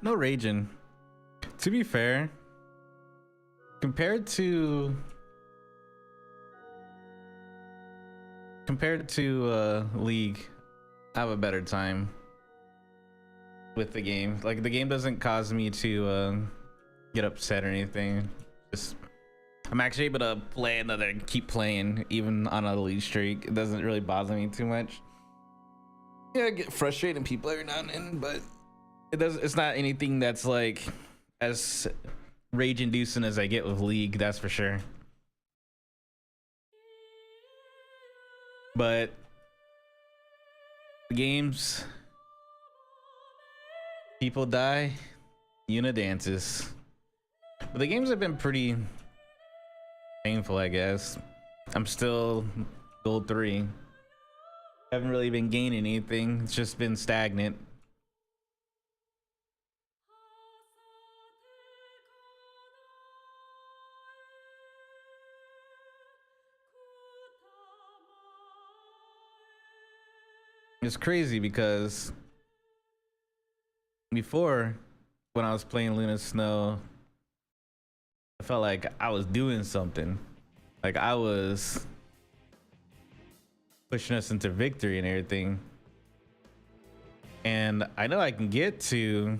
No raging. To be fair, compared to League, I have a better time with the game. Like, the game doesn't cause me to get upset or anything. Just, I'm actually able to play another, keep playing even on a league streak. It doesn't really bother me too much. Yeah, I get frustrated in people every now and then, but it's not anything that's like as rage inducing as I get with League, that's for sure. But the games, people die, Yuna dances. But the games have been pretty painful, I guess. I'm still gold 3. Haven't really been gaining anything. It's just been stagnant. It's crazy because before, when I was playing Luna Snow, I felt like I was doing something. Like I was pushing us into victory and everything. And I know I can get to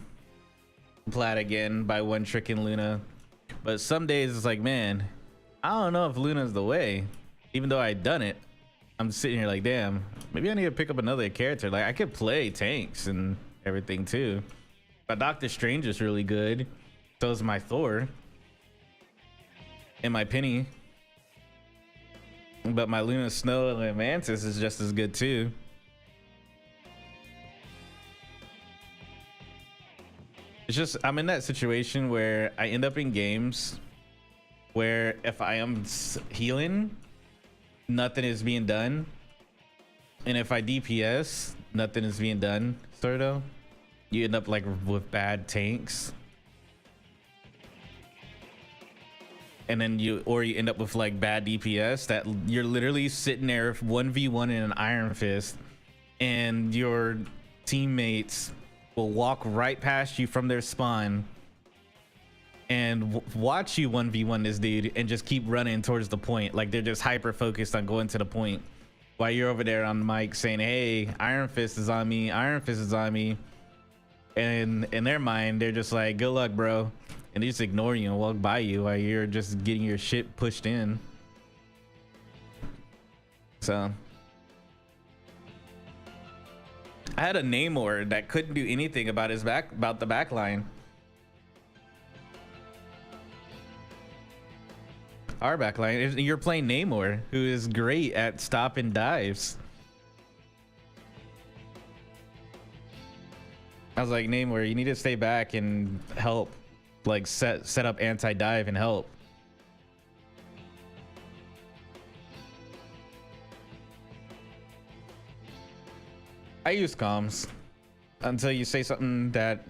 plat again by one trick in Luna, but some days it's like, man, I don't know if Luna's the way. Even though I'd done it, I'm sitting here like, damn, maybe I need to pick up another character. Like, I could play tanks and everything too. But Doctor Strange is really good. So is my Thor. And my Penny. But my Luna Snow and my Mantis is just as good too. It's just, I'm in that situation where I end up in games where if I am healing, nothing is being done, and if I DPS, nothing is being done. Sort of, you end up like with bad tanks, and then you end up with like bad DPS that you're literally sitting there 1v1 in an Iron Fist, and your teammates will walk right past you from their spawn and watch you 1v1 this dude and just keep running towards the point. Like, they're just hyper focused on going to the point while you're over there on the mic saying, hey, Iron Fist is on me, Iron Fist is on me. And in their mind, they're just like, good luck, bro. And they just ignore you and walk by you while you're just getting your shit pushed in. So I had a Namor that couldn't do anything about the backline. Our backline, you're playing Namor, who is great at stopping dives. I was like, Namor, you need to stay back and help, like set up anti-dive and help. I use comms until you say something that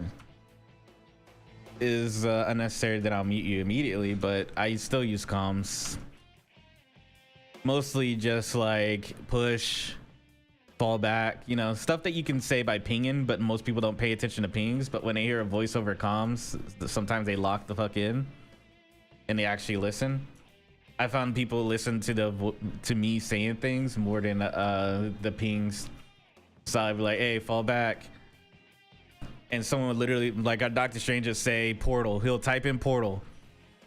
is unnecessary, then I'll mute you immediately, but I still use comms. Mostly just like push, fall back, you know, stuff that you can say by pinging, but most people don't pay attention to pings. But when they hear a voice over comms, sometimes they lock the fuck in and they actually listen. I found people listen to me saying things more than the pings. So I'd be like, hey, fall back. And someone would literally, like a Doctor Strange, just say portal. He'll type in portal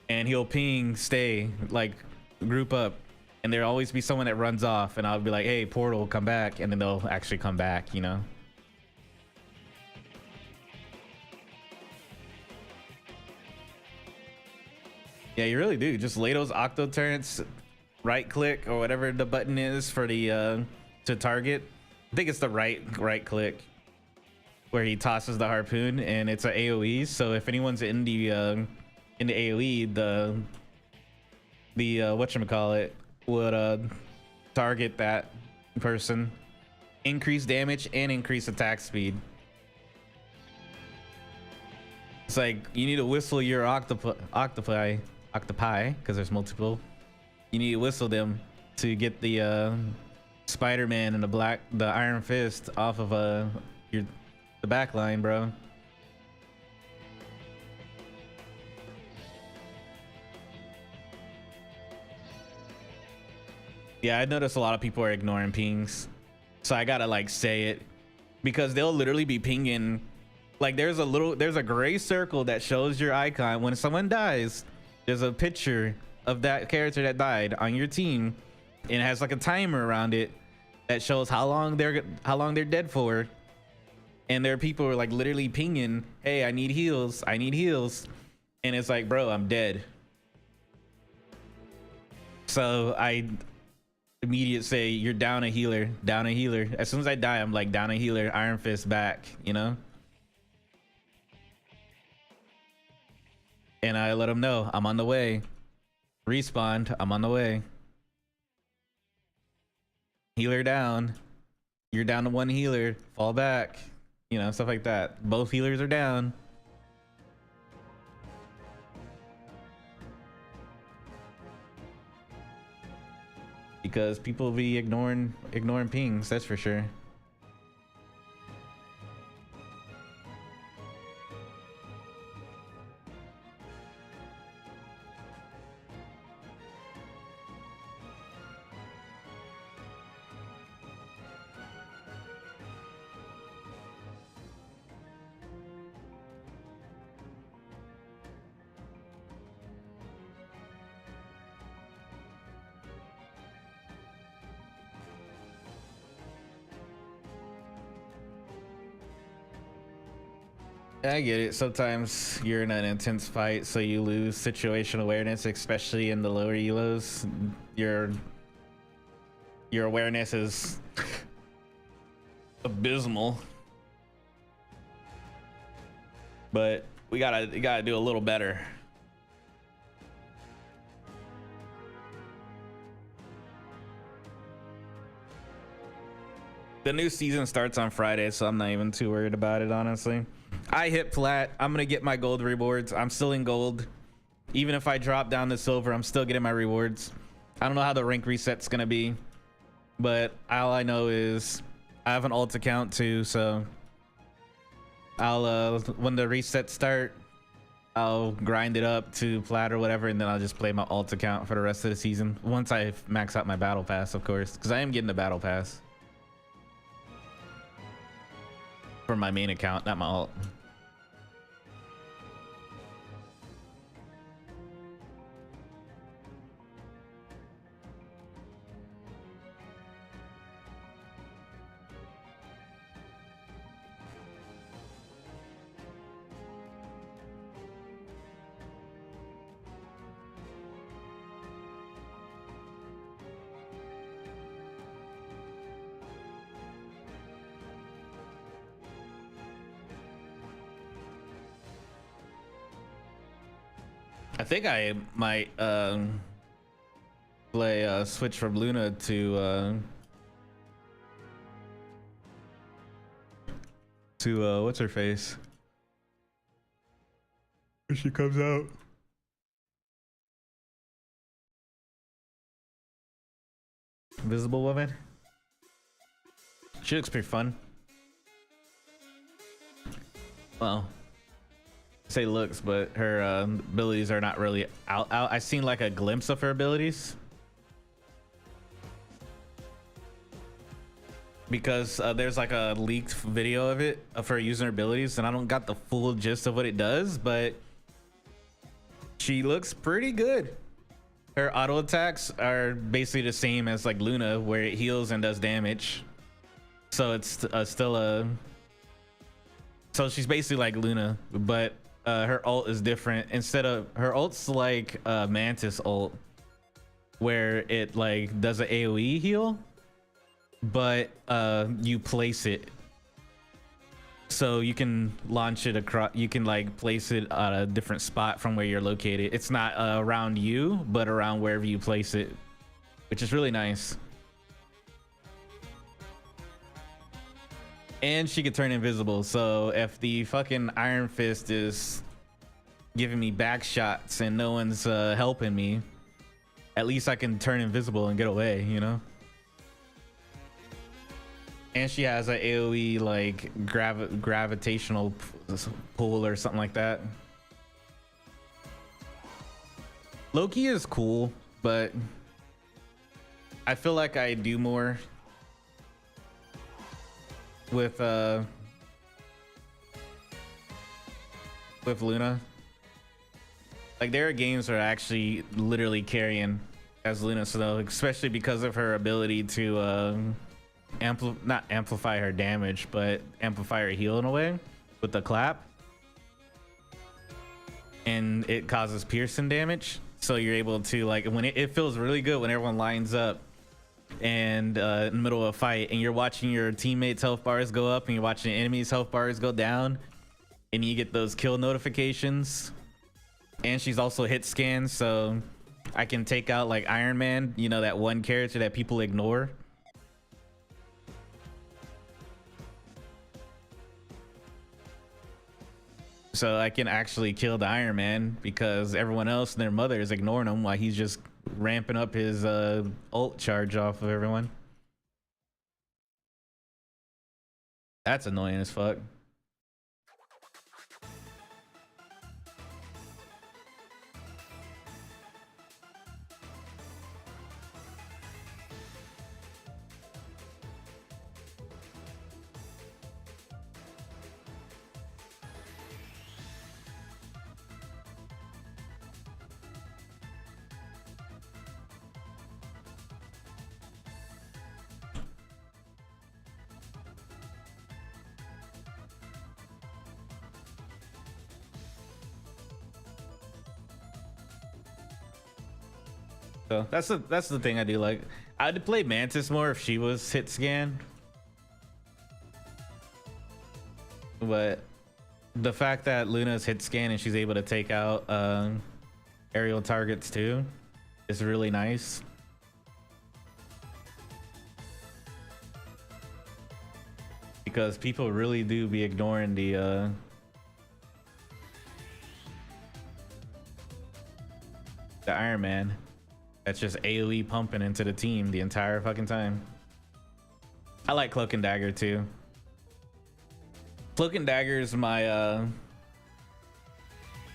and he'll ping stay, like group up. And there'll always be someone that runs off, and I'll be like, hey, portal, come back. And then they'll actually come back, you know? Yeah, you really do. Just lay those octo turrets, right click or whatever the button is for the to target. I think it's the right click where he tosses the harpoon, and it's a AoE. So if anyone's in the AoE, the whatchamacallit would target that person, increase damage and increase attack speed. It's like you need to whistle your octopi because there's multiple. You need to whistle them to get the Spider-Man and the Iron Fist off of the back line, bro. Yeah, I noticed a lot of people are ignoring pings, so I gotta like say it, because they'll literally be pinging. Like there's a gray circle that shows your icon when someone dies. There's a picture of that character that died on your team, and it has like a timer around it that shows how long they're dead for. And there are people who are like literally pinging, hey, I need heals, I need heals. And it's like, bro, I'm dead. So I immediate say, you're down a healer, down a healer. As soon as I die, I'm like, down a healer, Iron Fist back, you know? And I let them know I'm on the way. Respawn, I'm on the way. Healer down. You're down to one healer, fall back. You know, stuff like that. Both healers are down. Because people be ignoring pings, that's for sure. I get it. Sometimes you're in an intense fight, so you lose situation awareness, especially in the lower elos. Your awareness is abysmal. But you gotta do a little better. The new season starts on Friday, so I'm not even too worried about it, honestly. I hit plat. I'm gonna get my gold rewards. I'm still in gold. Even if I drop down to silver, I'm still getting my rewards. I don't know how the rank reset's gonna be, but all I know is I have an alt account too, so I'll when the resets start, I'll grind it up to plat or whatever, and then I'll just play my alt account for the rest of the season once I max out my battle pass, of course, because I am getting the battle pass for my main account, not my alt. I think I might play switch from Luna to what's her face when she comes out. Invisible Woman. She looks pretty fun. Well, say looks, but her abilities are not really out. I seen like a glimpse of her abilities because there's like a leaked video of it, of her using her abilities, and I don't got the full gist of what it does, but she looks pretty good. Her auto attacks are basically the same as like Luna, where it heals and does damage, so it's still a so she's basically like Luna, but her ult is different. Instead of her ult's like Mantis ult, where it like does an AoE heal, but you place it, so you can launch it across. You can like place it at a different spot from where you're located. It's not around you, but around wherever you place it, which is really nice. And she could turn invisible, so if the fucking Iron Fist is giving me back shots and no one's helping me, at least I can turn invisible and get away, you know? And she has an AoE like gravitational pull or something like that. Loki is cool, but I feel like I do more with Luna. Like there are games where I actually literally carrying as Luna, so especially because of her ability to not amplify her damage, but amplify her heal in a way with the clap, and it causes piercing damage. So you're able to, like, when it feels really good when everyone lines up and in the middle of a fight, and you're watching your teammates' health bars go up and you're watching enemies' health bars go down, and you get those kill notifications. And she's also hit scan, so I can take out like Iron Man, you know, that one character that people ignore. So I can actually kill the Iron Man because everyone else and their mother is ignoring him while he's just ramping up his ult charge off of everyone. That's annoying as fuck. So that's the thing I do like. I'd play Mantis more if she was hit scan, but the fact that Luna's hit scan and she's able to take out aerial targets too is really nice. Because people really do be ignoring the Iron Man. That's just AoE pumping into the team the entire fucking time. I like Cloak and Dagger too. Cloak and Dagger is my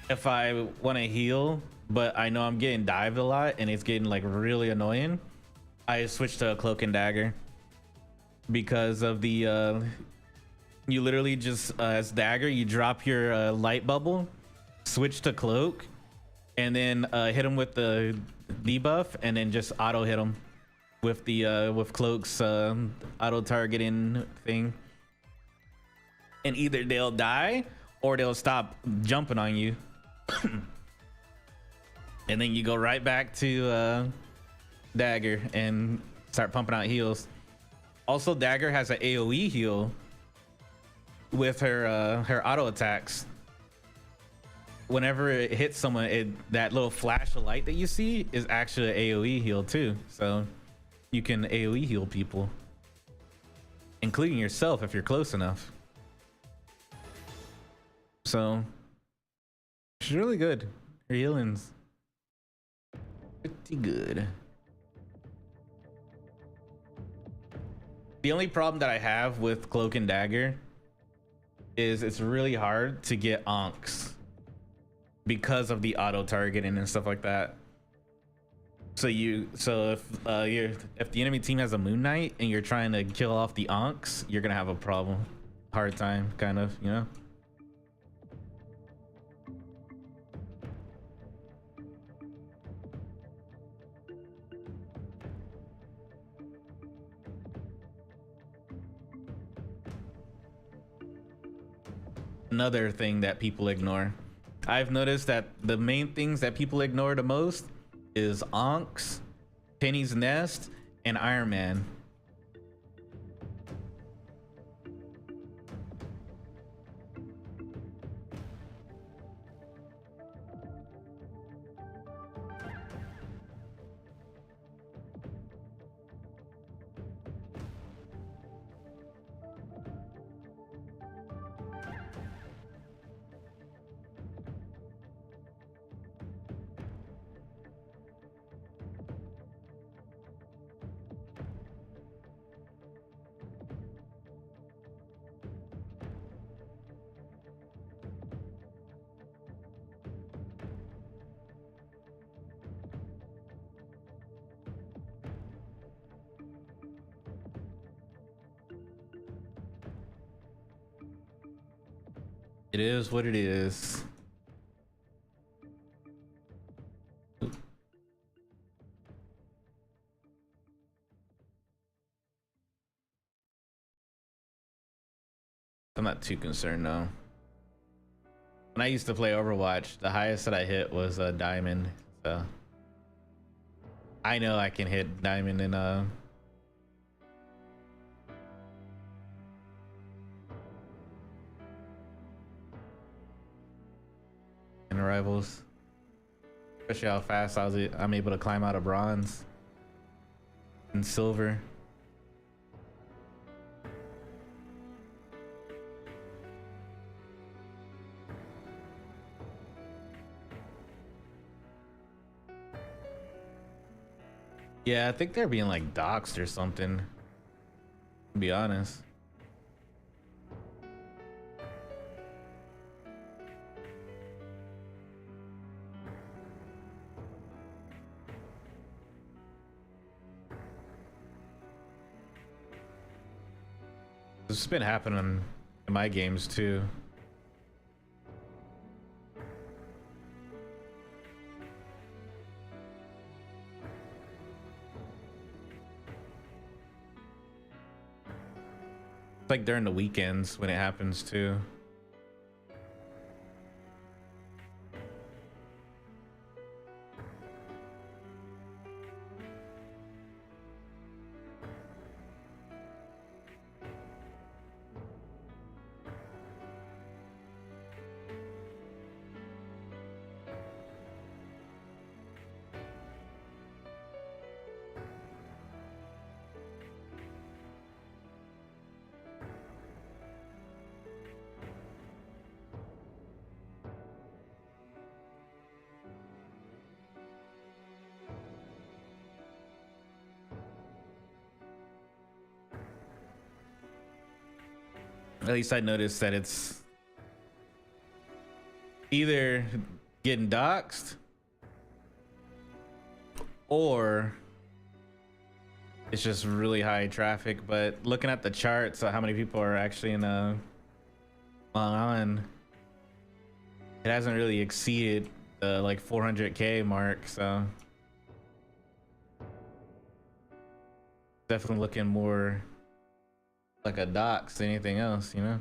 if I want to heal but I know I'm getting dived a lot and it's getting like really annoying, I switch to a Cloak and Dagger because of the you literally just as Dagger you drop your light bubble, switch to Cloak, and then hit him with the debuff, and then just auto hit him with the with Cloak's auto targeting thing, and either they'll die or they'll stop jumping on you. And then you go right back to Dagger and start pumping out heals. Also, Dagger has an AoE heal with her her auto attacks. Whenever it hits someone, that little flash of light that you see is actually an AoE heal too. So you can AoE heal people, including yourself if you're close enough. So she's really good. Her healing's pretty good. The only problem that I have with Cloak and Dagger is it's really hard to get onks because of the auto targeting and stuff like that. So if the enemy team has a Moon Knight and you're trying to kill off the onks, you're gonna have a problem, hard time, kind of, you know. Another thing that people ignore. I've noticed that the main things that people ignore the most is onks, Penny's Nest, and Iron Man. It is what it is. I'm not too concerned now. When I used to play Overwatch, the highest that I hit was a diamond. So I know I can hit diamond in rivals. Especially how fast I'm able to climb out of bronze and silver. Yeah, I think they're being like doxxed or something, to be honest. This has been happening in my games too. It's like during the weekends when it happens too. At least I noticed that it's either getting doxxed or it's just really high traffic. But looking at the charts of how many people are actually in on, it hasn't really exceeded the like 400K mark, so definitely looking more like a dox than anything else, you know?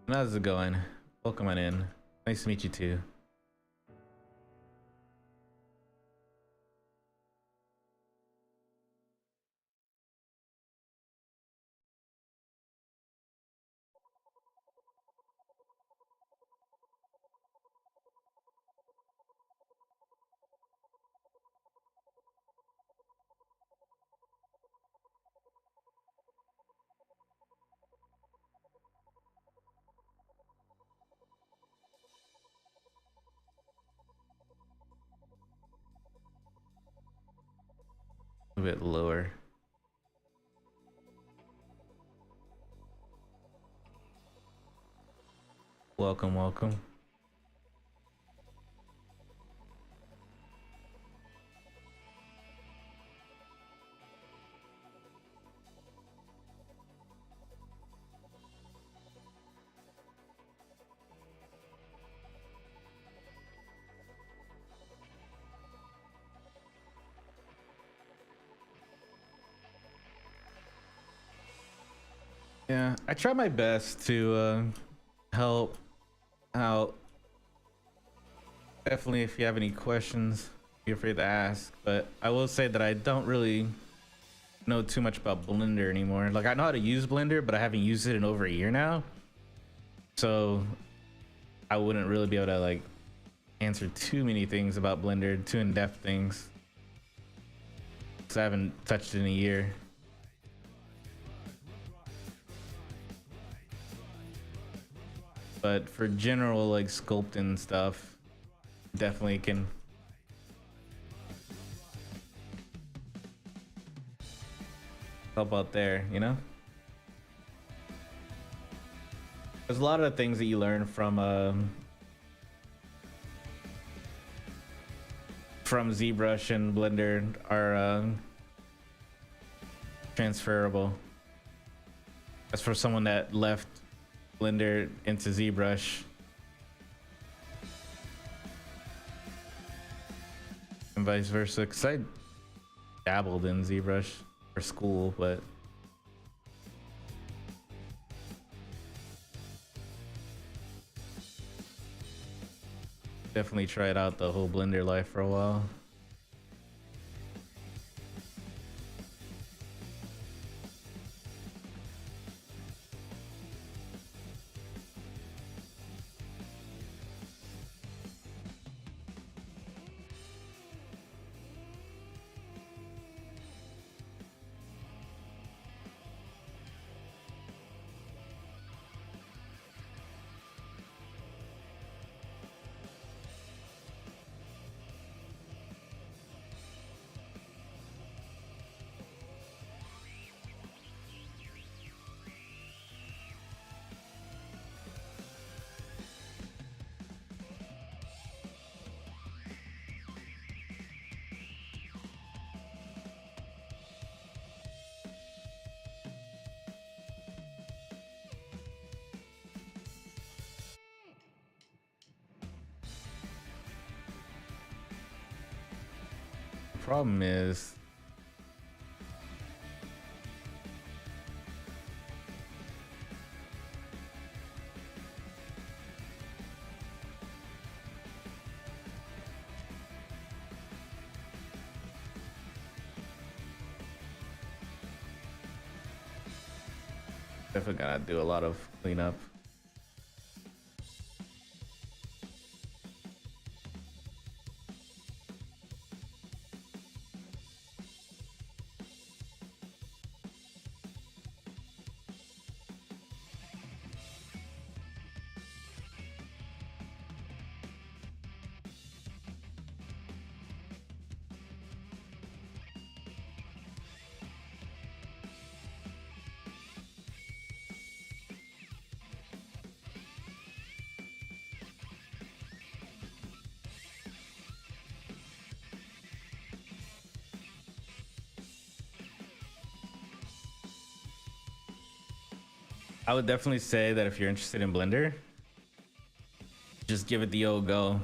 How's it going? Welcome on in. Nice to meet you too. A bit lower. Welcome, welcome. Yeah, I try my best to help out. Definitely, if you have any questions, feel free to ask. But I will say that I don't really know too much about Blender anymore. Like, I know how to use Blender, but I haven't used it in over a year now. So I wouldn't really be able to like answer too many things about Blender, too in-depth things, because I haven't touched it in a year. But for general like sculpting stuff, definitely can help out there, you know? There's a lot of things that you learn from Zbrush and Blender are transferable. That's for someone that left Blender into ZBrush. And vice versa, because I dabbled in ZBrush for school, but definitely tried out the whole Blender life for a while. Problem is definitely gotta do a lot of cleanup. I would definitely say that if you're interested in Blender, just give it the old go.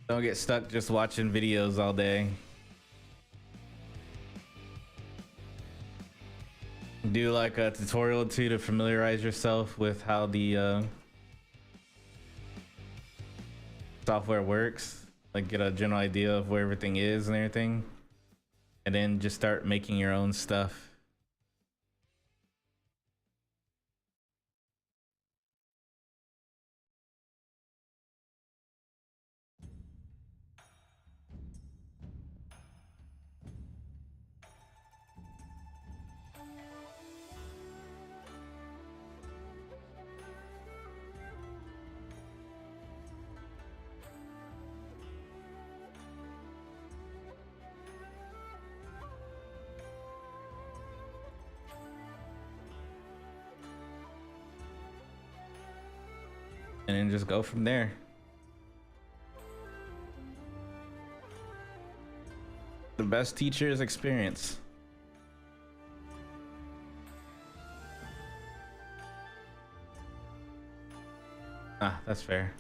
Don't get stuck just watching videos all day. Do like a tutorial or two to familiarize yourself with how the software works. Like get a general idea of where everything is and everything. And then just start making your own stuff. And then just go from there. The best teacher is experience. Ah, that's fair.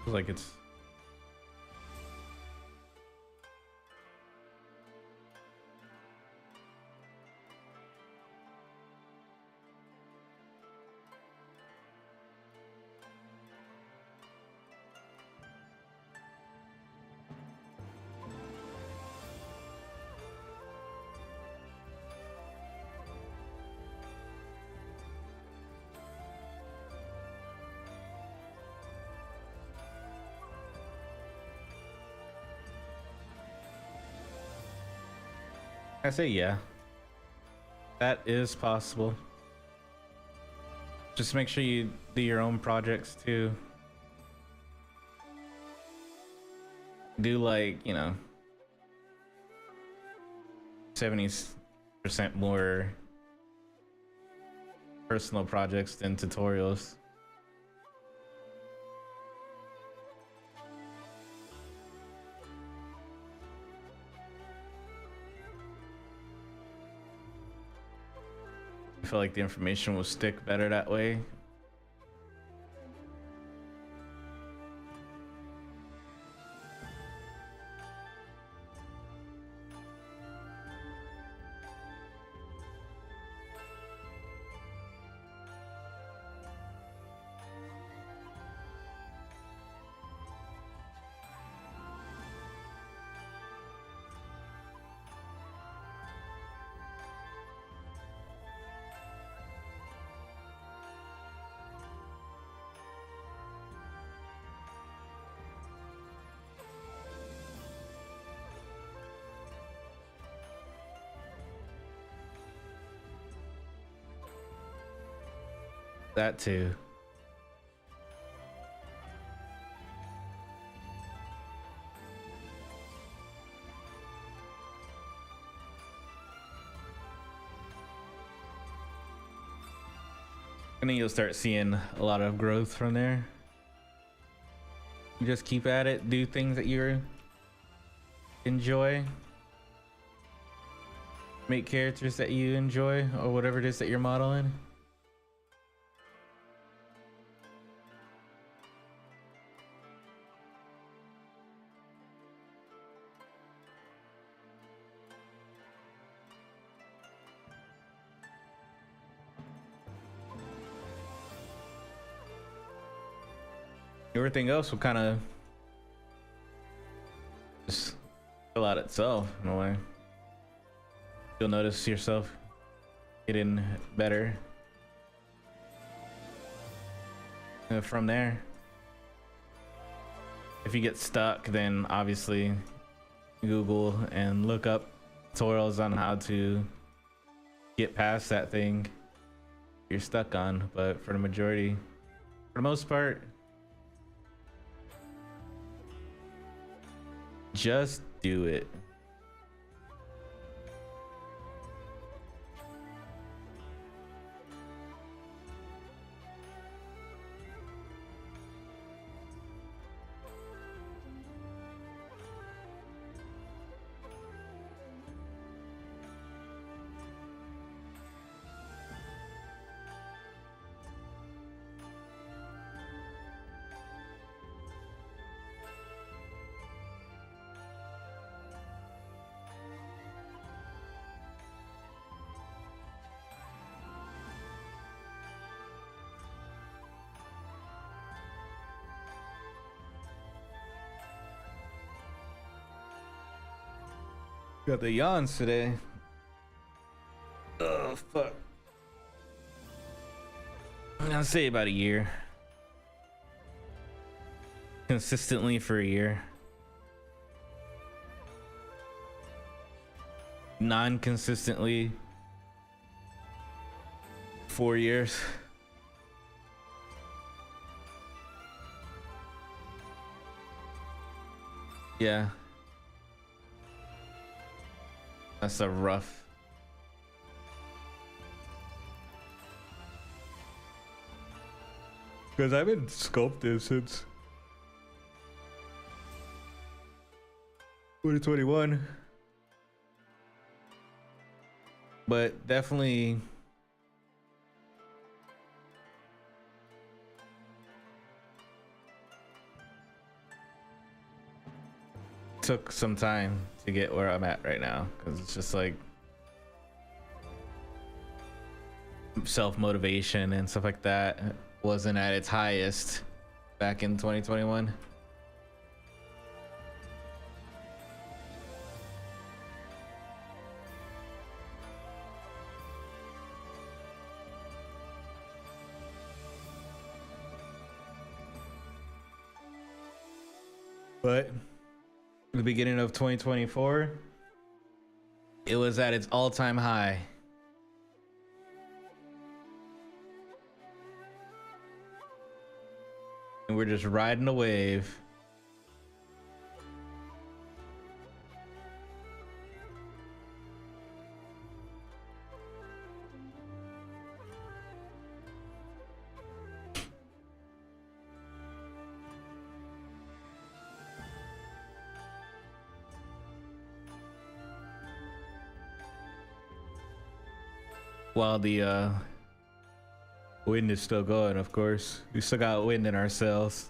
Like it's I say yeah. That is possible. Just make sure you do your own projects too. Do like, you know, 70% more personal projects than tutorials. I feel like the information will stick better that way. That too. And then you'll start seeing a lot of growth from there. You just keep at it, do things that you enjoy, make characters that you enjoy, or whatever it is that you're modeling. Everything else will kind of just fill out itself in a way. You'll notice yourself getting better from there. If you get stuck, then obviously Google and look up tutorials on how to get past that thing you're stuck on. But for the majority, for the most part, just do it. Got the yawns today. Oh fuck. I'll say about a year. Consistently for a year. Non-consistently 4 years. Yeah. That's a rough. Because I've been sculpting since 2021. But definitely took some time to get where I'm at right now, because it's just like self-motivation and stuff like that wasn't at its highest back in 2021. But the beginning of 2024, It was at its all-time high. And we're just riding a wave. While the wind is still going, of course. We still got wind in our sails.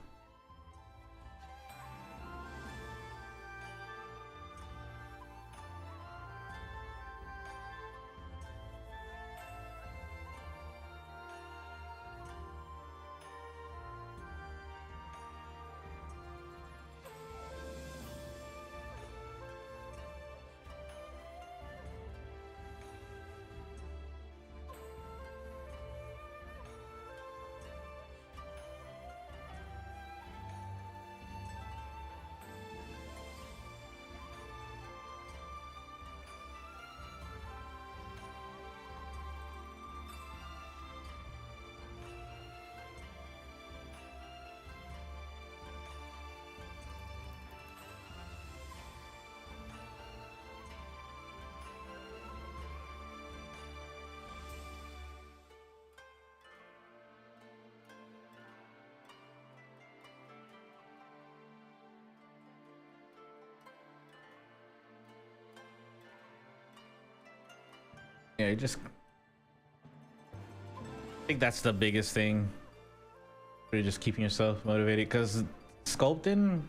Yeah, you just I think that's the biggest thing. You're just keeping yourself motivated, because sculpting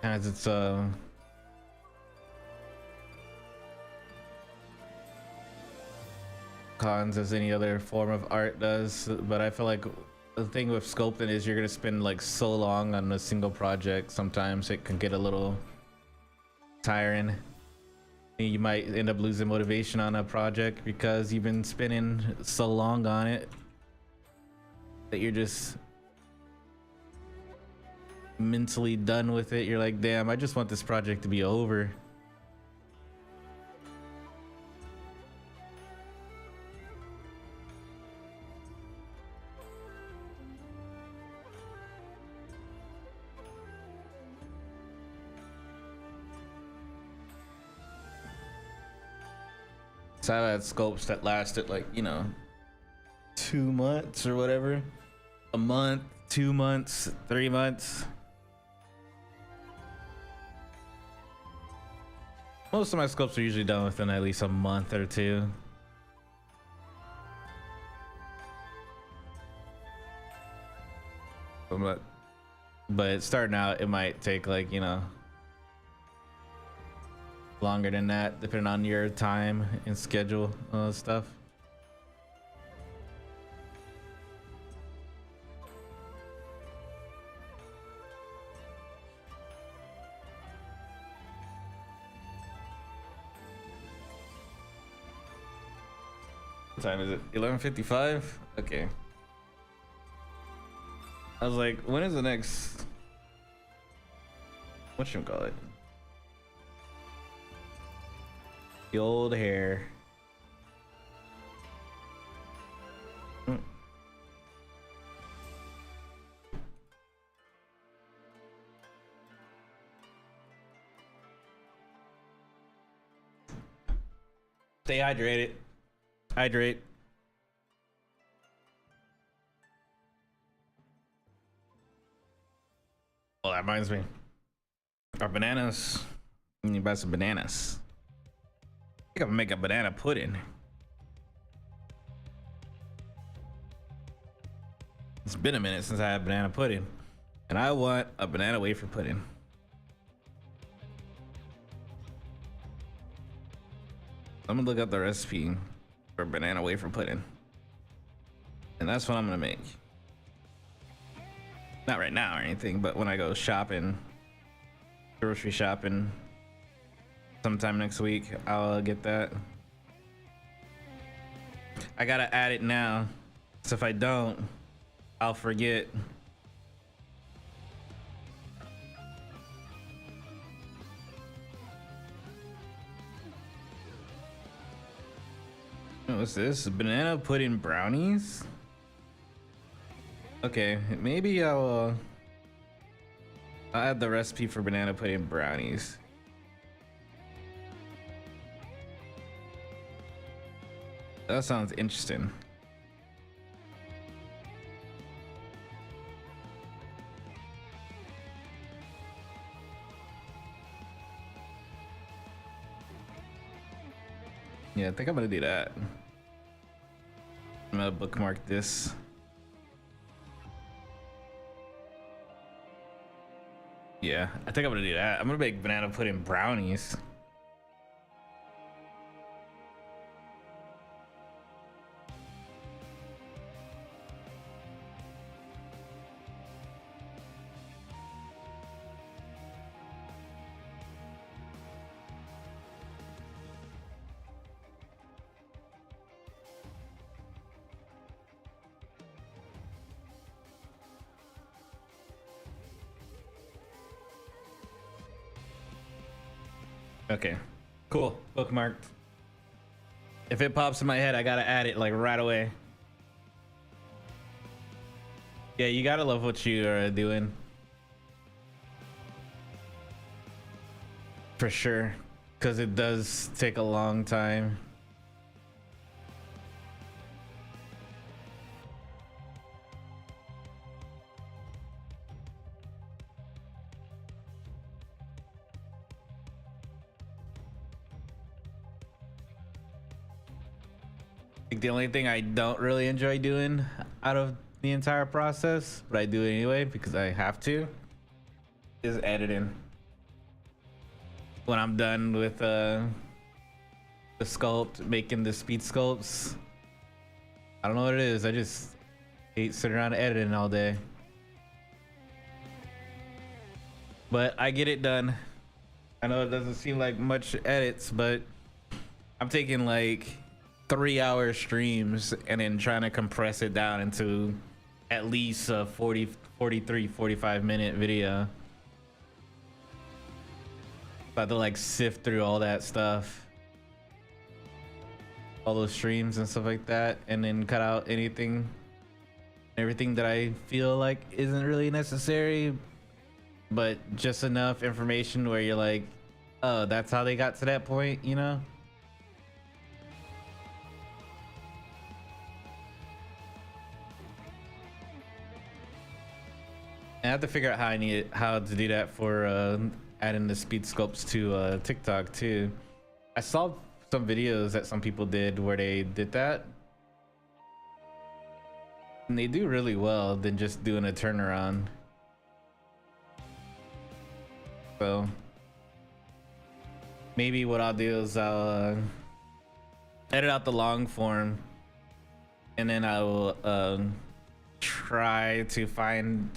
has its cons as any other form of art does, but I feel like the thing with sculpting is you're gonna spend like so long on a single project. Sometimes it can get a little tiring. You might end up losing motivation on a project because you've been spending so long on it that you're just mentally done with it. You're like, damn, I just want this project to be over. So I've had sculpts that lasted like, you know, 2 months or whatever. A month, 2 months, 3 months. Most of my sculpts are usually done within at least a month or two. But starting out, it might take like, you know, longer than that, depending on your time and schedule stuff. What time is it? 11:55? Okay. I was like, when is the next, whatchamacallit? The old hair. Stay hydrated. Hydrate. Oh, that reminds me. Our bananas. You need to buy some bananas. I think I'm gonna make a banana pudding. It's been a minute since I had banana pudding, and I want a banana wafer pudding. I'm gonna look up the recipe for banana wafer pudding, and that's what I'm gonna make. Not right now or anything, but when I go shopping, grocery shopping, sometime next week, I'll get that. I gotta add it now, so if I don't, I'll forget. What's this? Banana pudding brownies? Okay, maybe I'll add the recipe for banana pudding brownies. That sounds interesting. Yeah, I think I'm gonna do that. I'm gonna bookmark this. Yeah, I think I'm gonna do that. I'm gonna make banana pudding brownies. Okay, cool. Bookmarked. If it pops in my head, I gotta add it like right away. Yeah, you gotta love what you are doing. For sure. Because it does take a long time. I think the only thing I don't really enjoy doing out of the entire process, but I do it anyway because I have to, is editing. When I'm done with the sculpt, making the speed sculpts, I don't know what it is. I just hate sitting around editing all day. But I get it done. I know it doesn't seem like much edits, but I'm taking like 3-hour streams and then trying to compress it down into at least a 45 minute video. About to like sift through all that stuff, all those streams and stuff like that, and then cut out everything that I feel like isn't really necessary, but just enough information where you're like, oh, that's how they got to that point, you know? I have to figure out how to do that for adding the speed sculpts to TikTok too. I saw some videos that some people did where they did that, and they do really well than just doing a turnaround. So maybe what I'll do is I'll edit out the long form, and then I will try to find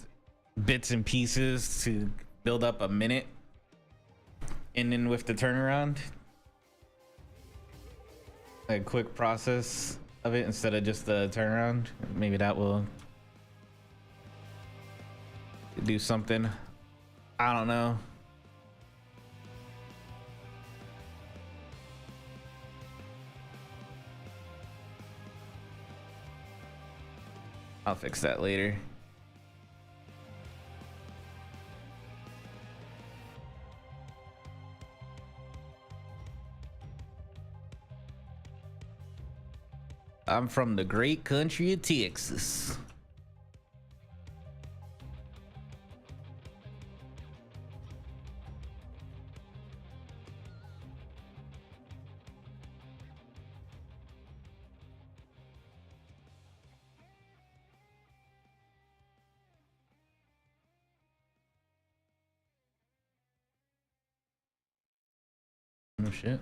bits and pieces to build up a minute, and then with the turnaround, a quick process of it instead of just the turnaround. Maybe that will do something. I don't know. I'll fix that later. I'm from the great country of Texas. Oh shit.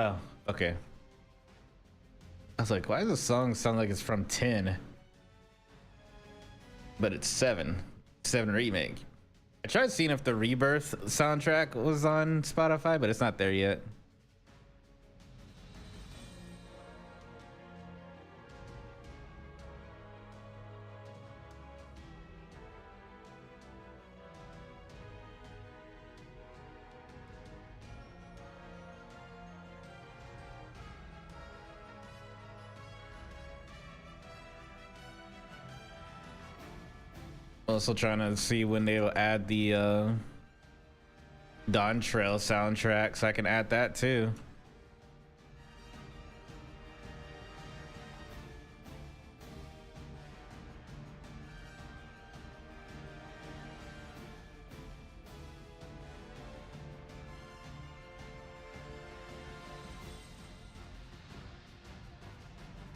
Oh, okay. I was like, why does the song sound like it's from 10? But it's 7. 7 remake. I tried seeing if the Rebirth soundtrack was on Spotify, but it's not there yet. Also trying to see when they'll add the Dawn Trail soundtrack so I can add that too.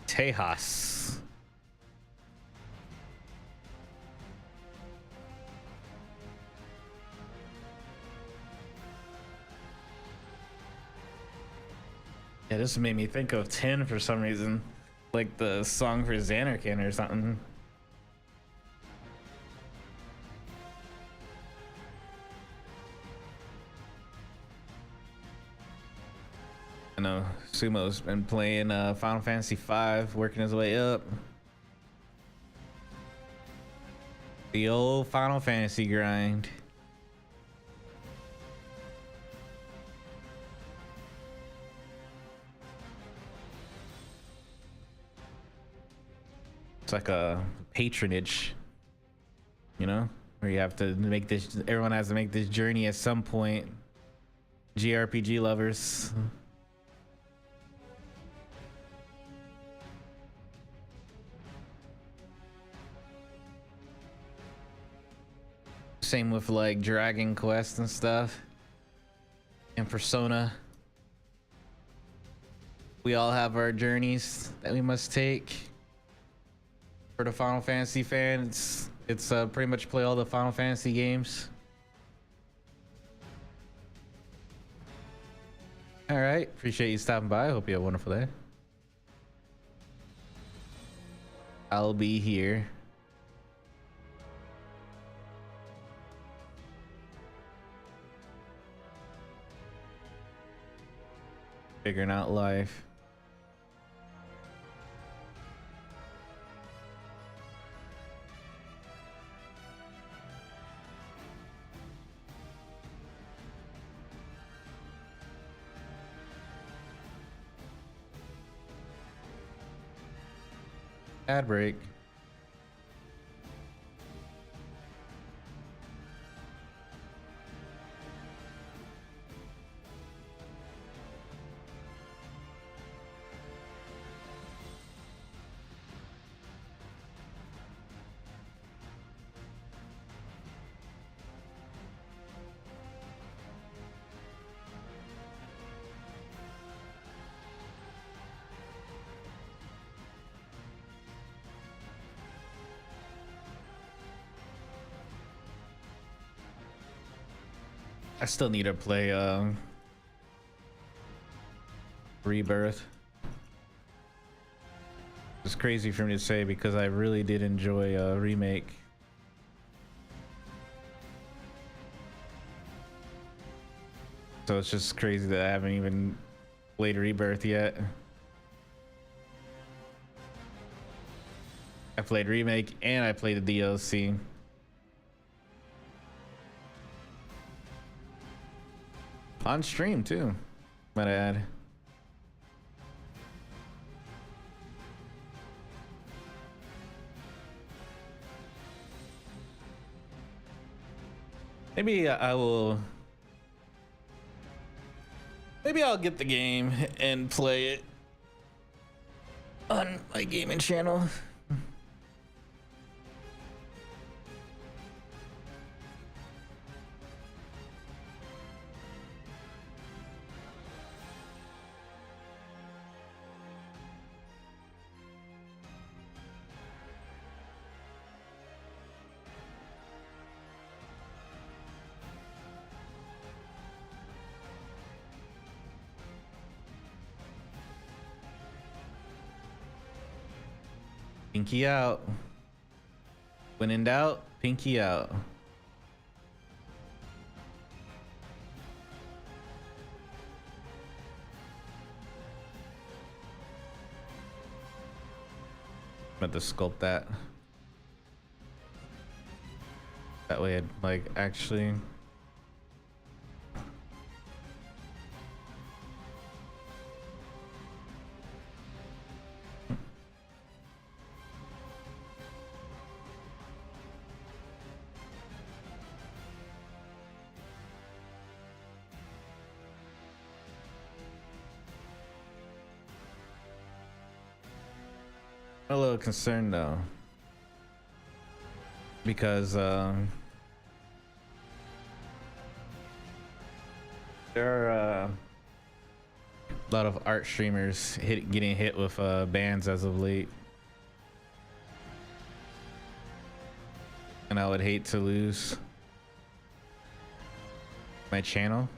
Tejas. Yeah, this made me think of 10 for some reason. Like the song for Xanarkin or something. I know Sumo's been playing Final Fantasy V, working his way up. The old Final Fantasy grind. It's like a patronage, you know, where you have to make this, everyone has to make this journey at some point. GRPG lovers. Same with like Dragon Quest and stuff, and Persona. We all have our journeys that we must take. For the Final Fantasy fans, it's pretty much play all the Final Fantasy games. All right, appreciate you stopping by. I hope you have a wonderful day. I'll be here. Figuring out life. Ad break. I still need to play Rebirth. It's crazy for me to say because I really did enjoy Remake. So it's just crazy that I haven't even played Rebirth yet. I played Remake and I played the DLC. On stream too, might I add. Maybe I will. Maybe I'll get the game and play it on my gaming channel. Pinky out. When in doubt, pinky out. I'm about to sculpt that. That way I'd like actually. A little concerned though, because there are a lot of art streamers getting hit with bans as of late, and I would hate to lose my channel.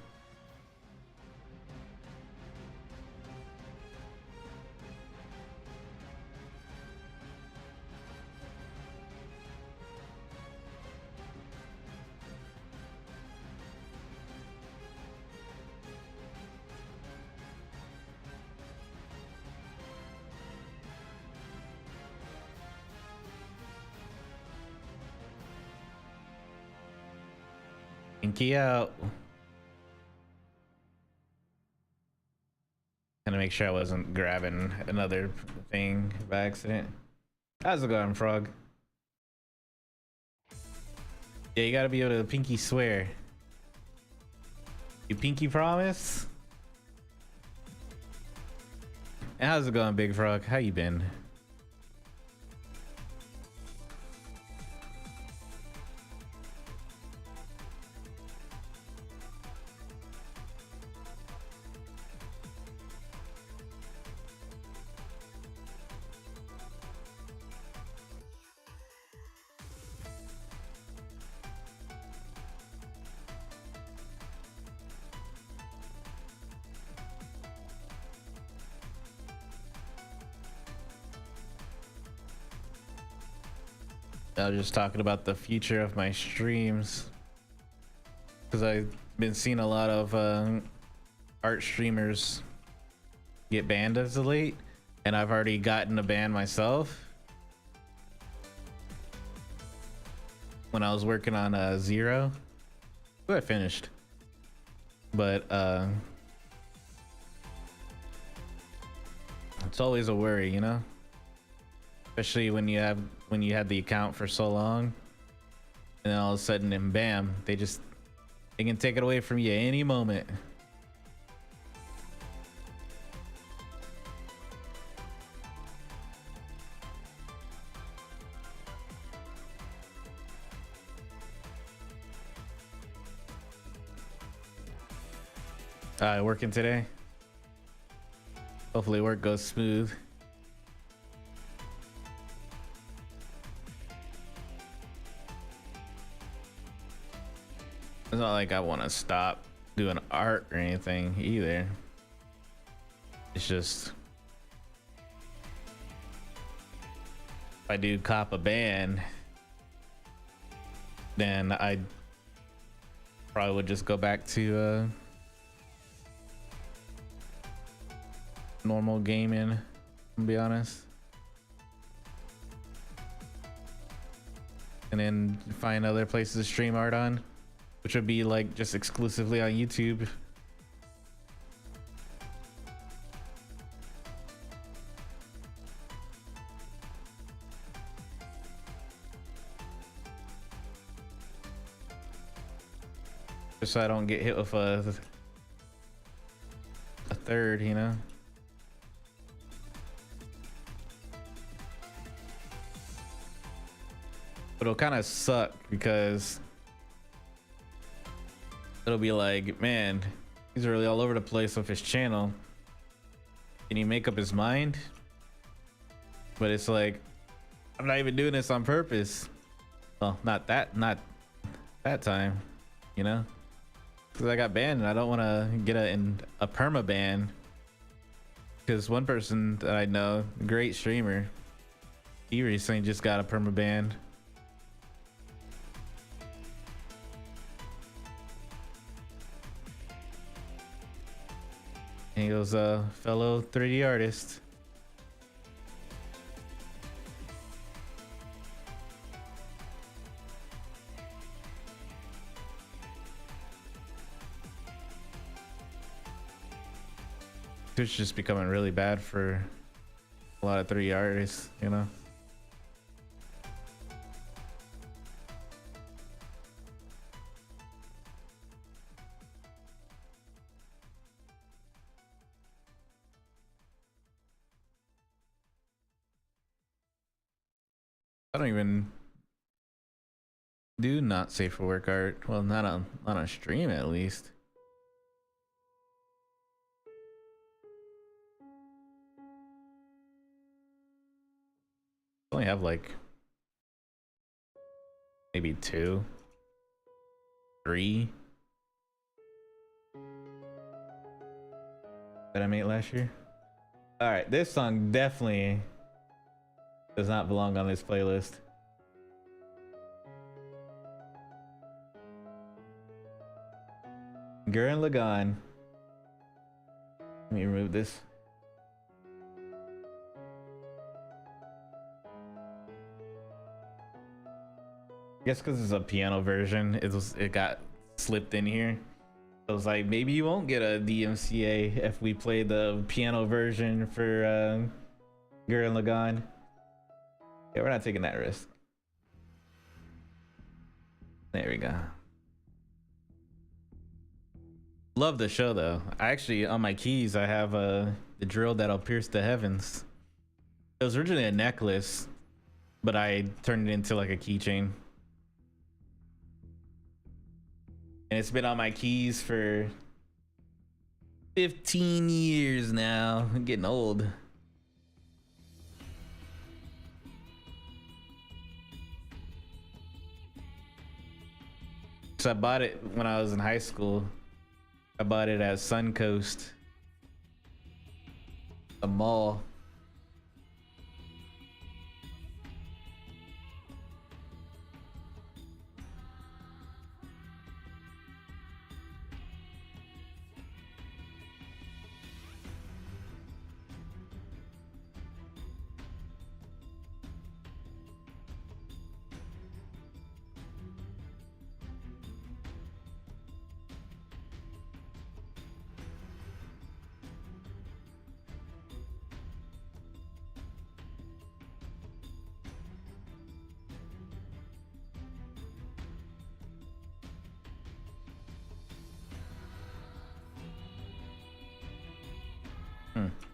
Pinky out. Gonna make sure I wasn't grabbing another thing by accident. How's it going, Frog? Yeah, you gotta be able to pinky swear. You pinky promise? And how's it going, Big Frog? How you been? I was just talking about the future of my streams, because I've been seeing a lot of art streamers get banned as of late, and I've already gotten a ban myself when I was working on Zero, who I finished, but it's always a worry, you know, especially when you had the account for so long, and then all of a sudden, and bam, they can take it away from you any moment. Working today. Hopefully work goes smooth. It's not like I want to stop doing art or anything either. It's just, if I do cop a ban, then I probably would just go back to normal gaming, to be honest, and then find other places to stream art on, which would be like just exclusively on YouTube. Just so I don't get hit with a third, you know. But it'll kind of suck because it'll be like, man, he's really all over the place with his channel. Can he make up his mind? But it's like, I'm not even doing this on purpose. Well, not that time, you know, because I got banned and I don't want to get a perma ban. Because one person that I know, great streamer, He recently just got a permaban. And he goes, fellow 3D artist. Twitch just becoming really bad for a lot of 3D artists, you know? I don't even do not safe for work art. Well, not on stream at least. I only have like maybe 2, 3 that I made last year. All right, this song definitely does not belong on this playlist. Gurren Lagann. Let me remove this. I guess because it's a piano version, it got slipped in here. I was like, maybe you won't get a DMCA if we play the piano version for Gurren Lagann. Yeah, we're not taking that risk. There we go. Love the show though. I actually, on my keys, I have the drill that'll pierce the heavens. It was originally a necklace, but I turned it into like a keychain. And it's been on my keys for 15 years now. I'm getting old. So I bought it when I was in high school. I bought it at Suncoast, a mall.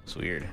It's weird.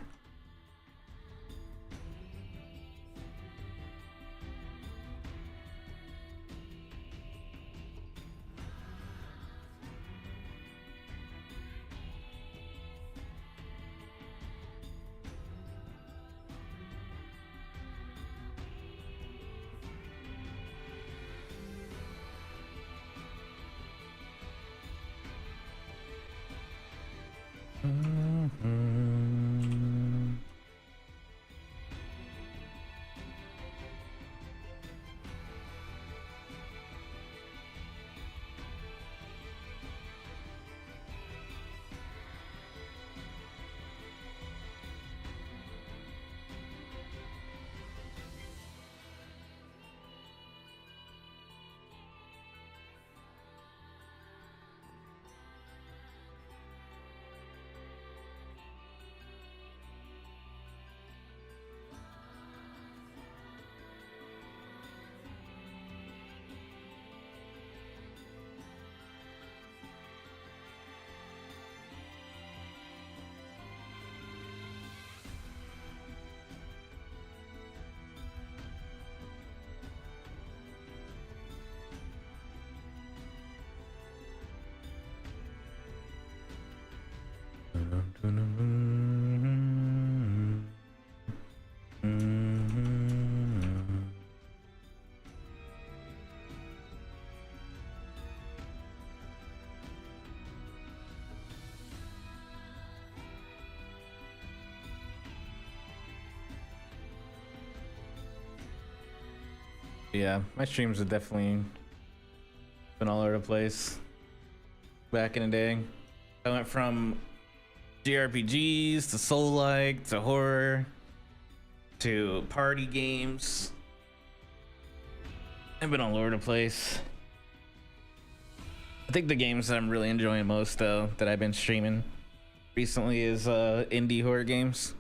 Yeah, my streams have definitely been all over the place back in the day. I went from JRPGs to soul-like to horror to party games. I've been all over the place. I think the games that I'm really enjoying most though that I've been streaming recently is indie horror games.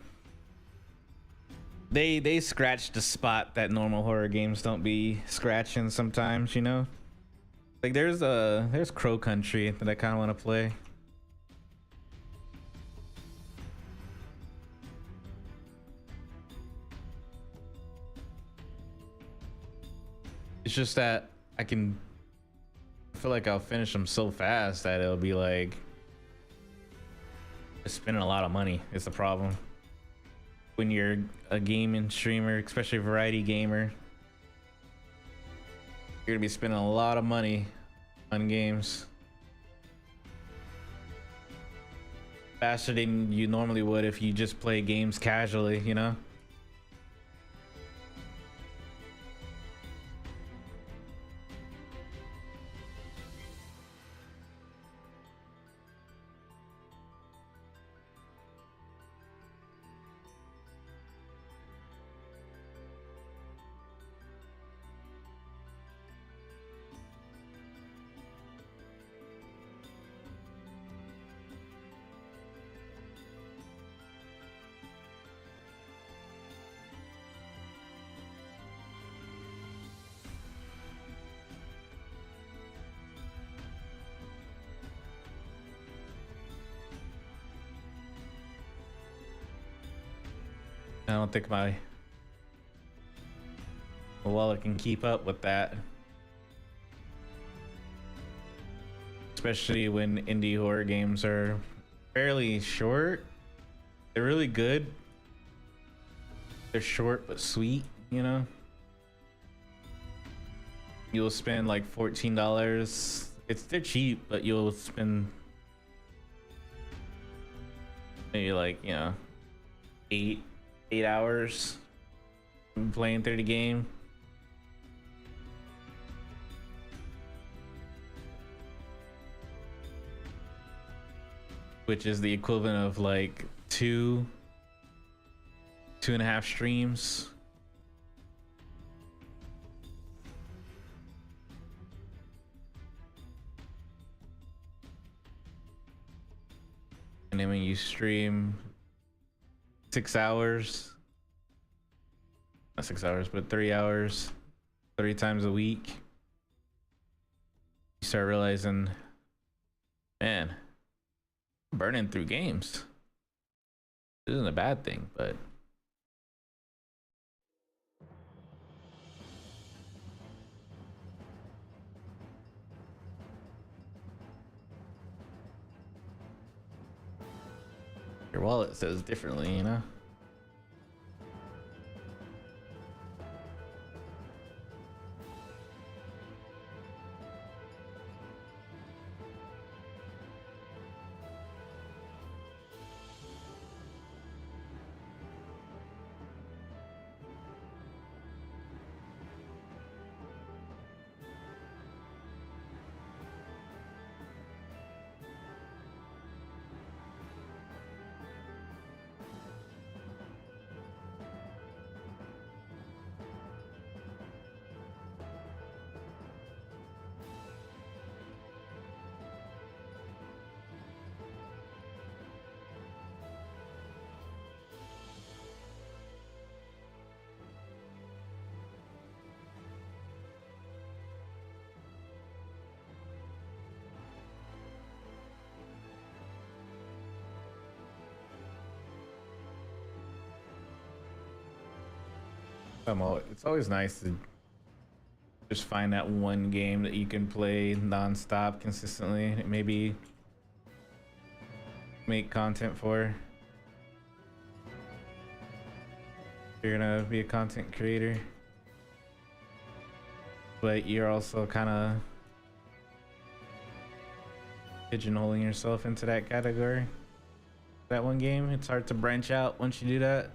They scratch the spot that normal horror games don't be scratching sometimes, you know? Like there's Crow Country that I kind of want to play. It's just that I feel like I'll finish them so fast that it'll be like spending a lot of money is the problem. When you're a gaming streamer, especially a variety gamer, you're gonna be spending a lot of money on games. Faster than you normally would if you just play games casually, you know? I don't think my wallet can keep up with that. Especially when indie horror games are fairly short. They're really good. They're short but sweet, you know? You'll spend like $14. They're cheap, but you'll spend maybe like, you know, 8 hours playing through the game. Which is the equivalent of like 2.5 streams. And then when you stream 6 hours, not 6 hours, but 3 hours, 3 times a week, you start realizing, man, I'm burning through games. This isn't a bad thing, but your wallet says differently, you know? It's always nice to just find that one game that you can play non-stop consistently, maybe make content for. If you're gonna be a content creator, but you're also kind of pigeonholing yourself into that category. That one game, it's hard to branch out once you do that.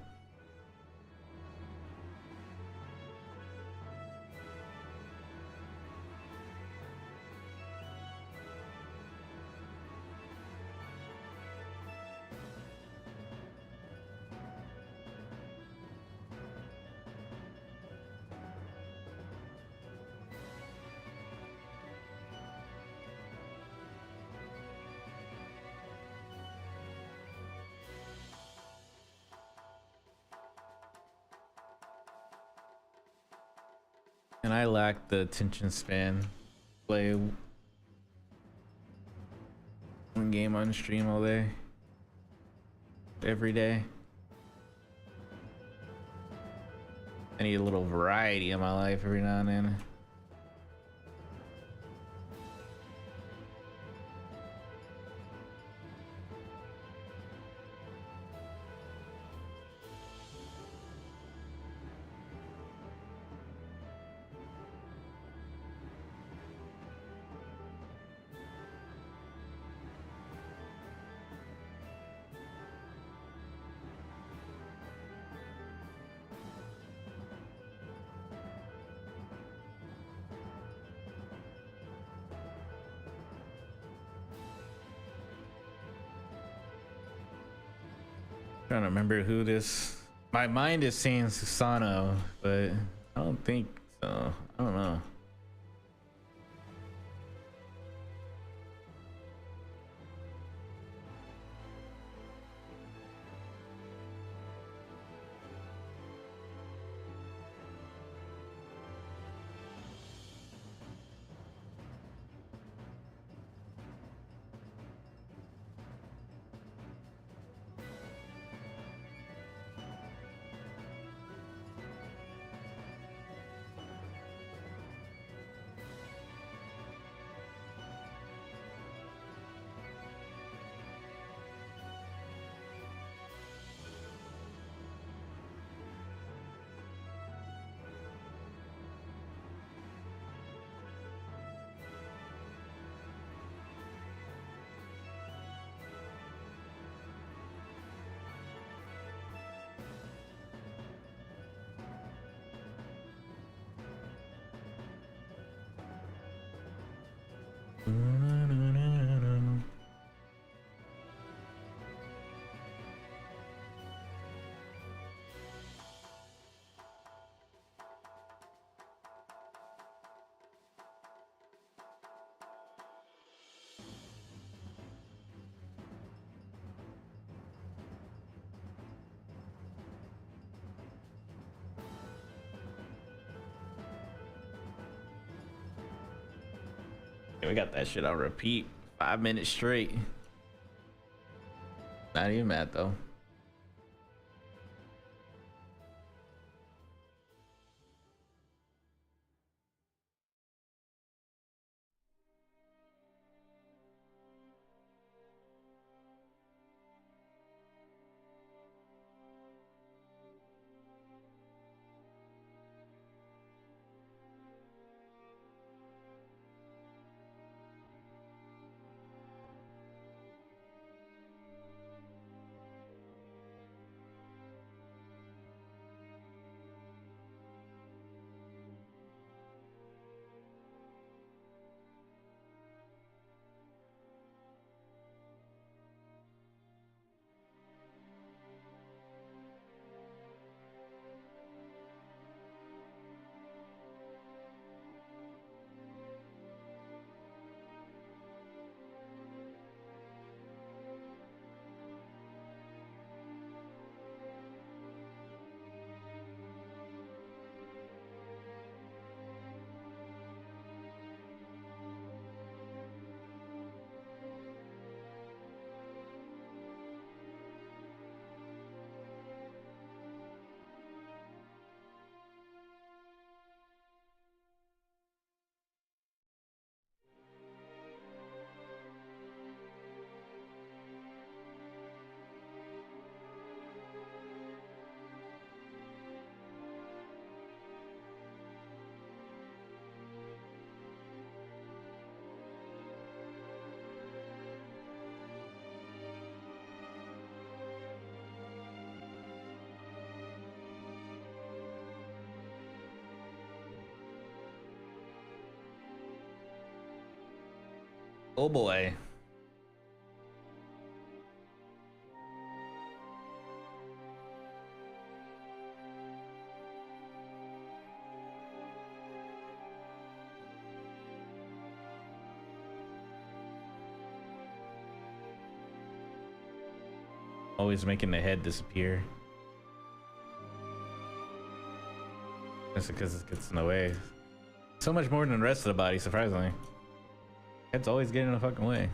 And I lack the attention span. Play one game on stream all day, every day. I need a little variety in my life every now and then. Trying to remember who this. My mind is saying Susano, but I don't think so. I don't know. Yeah, we got that shit on repeat. 5 minutes straight. Not even mad though. Oh boy. Always making the head disappear. That's because it gets in the way. So much more than the rest of the body, surprisingly. It's always getting in the fucking way.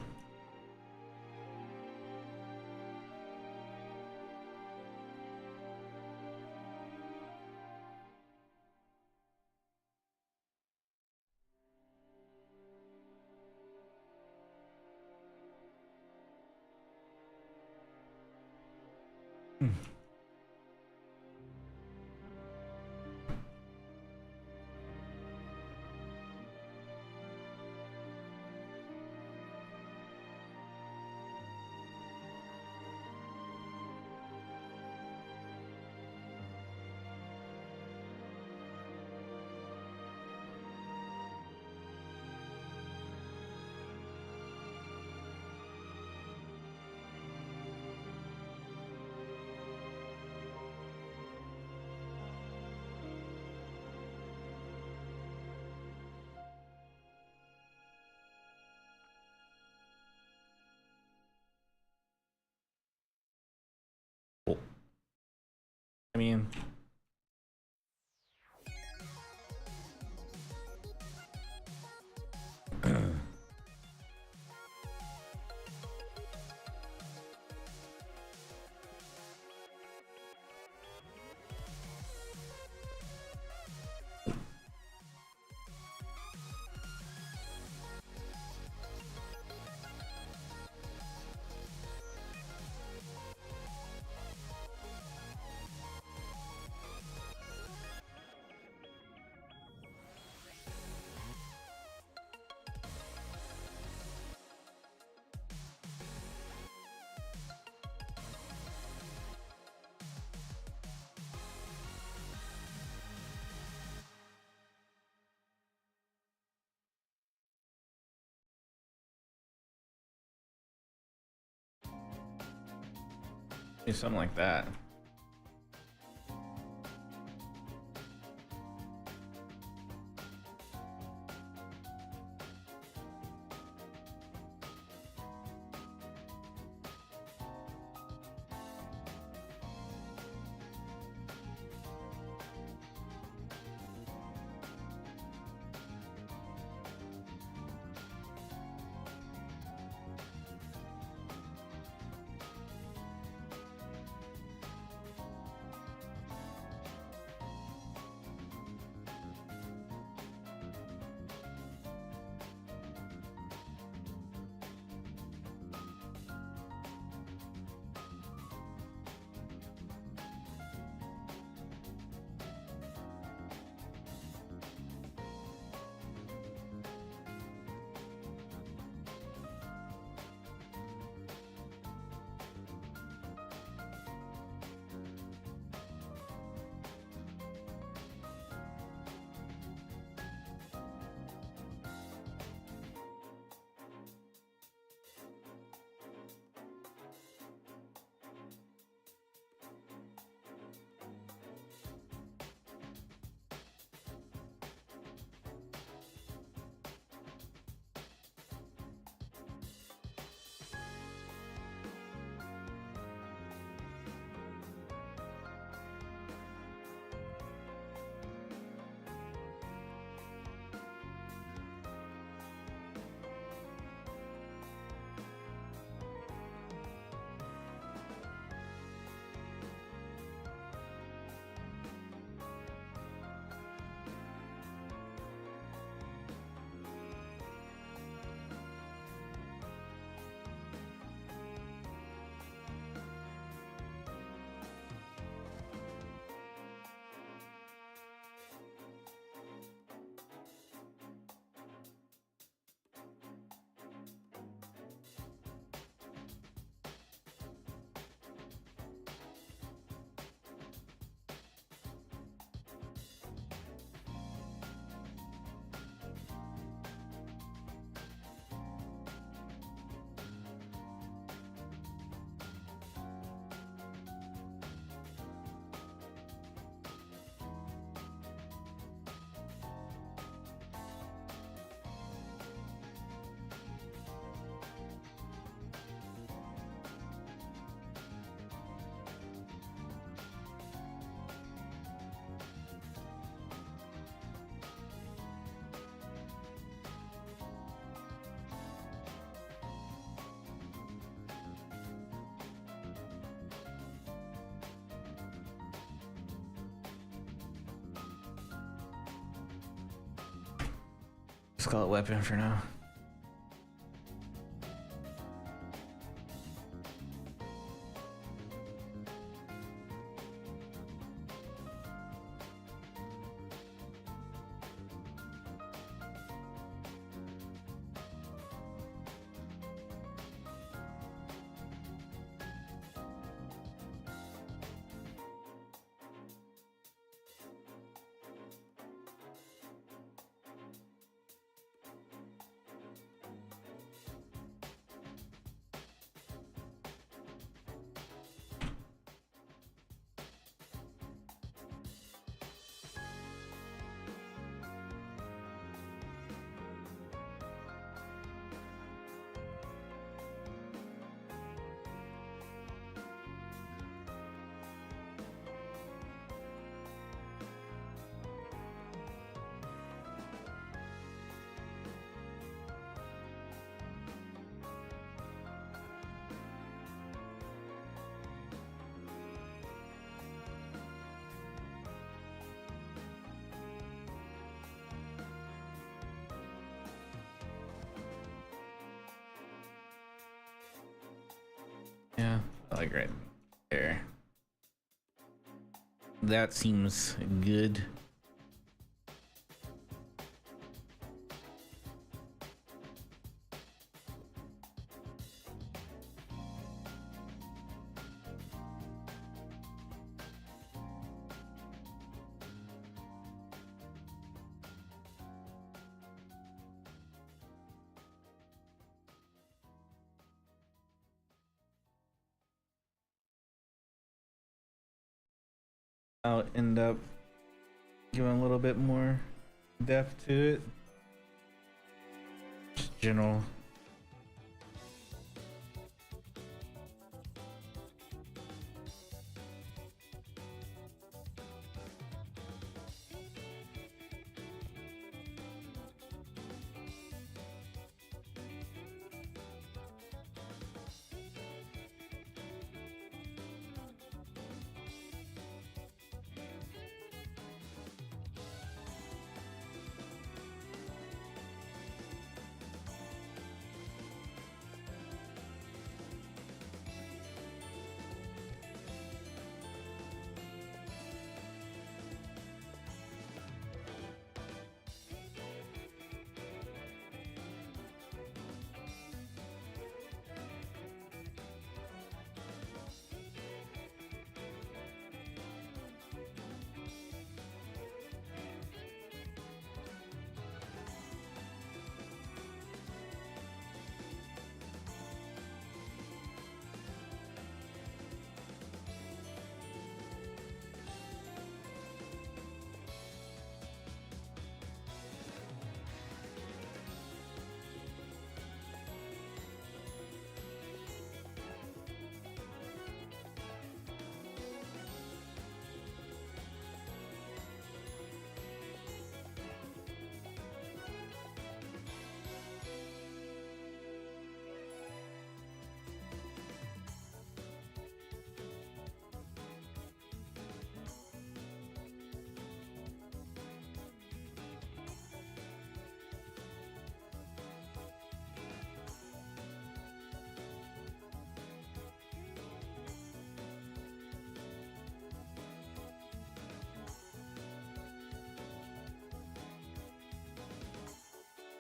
I mean, do something like that. Just call it weapon for now. Yeah, like right there. That seems good. I'll end up giving a little bit more depth to it. Just general.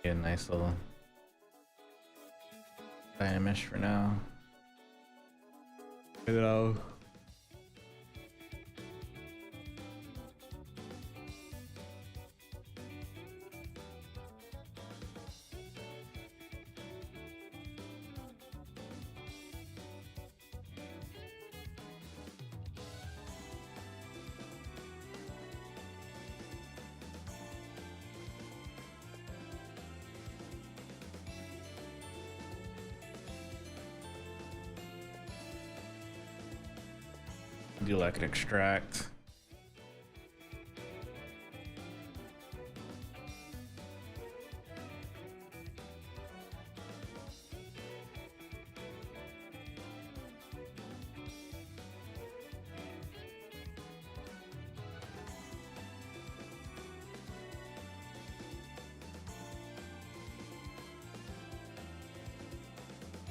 Get a nice little mesh for now. Hello. Do like an extract.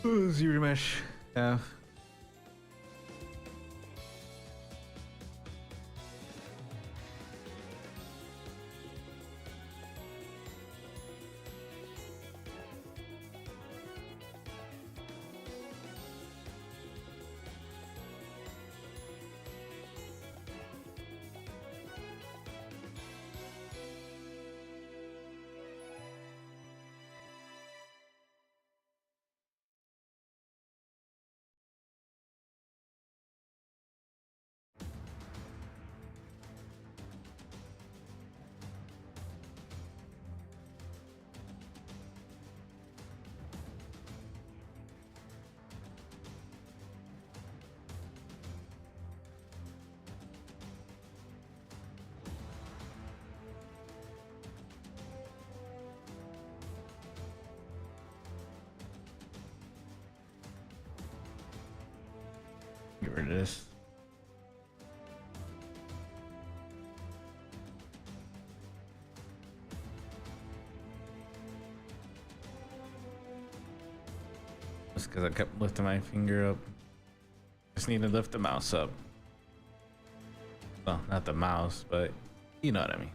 Zero mesh. Yeah. Get rid of this. Just because I kept lifting my finger up. Just need to lift the mouse up. Well, not the mouse, but you know what I mean.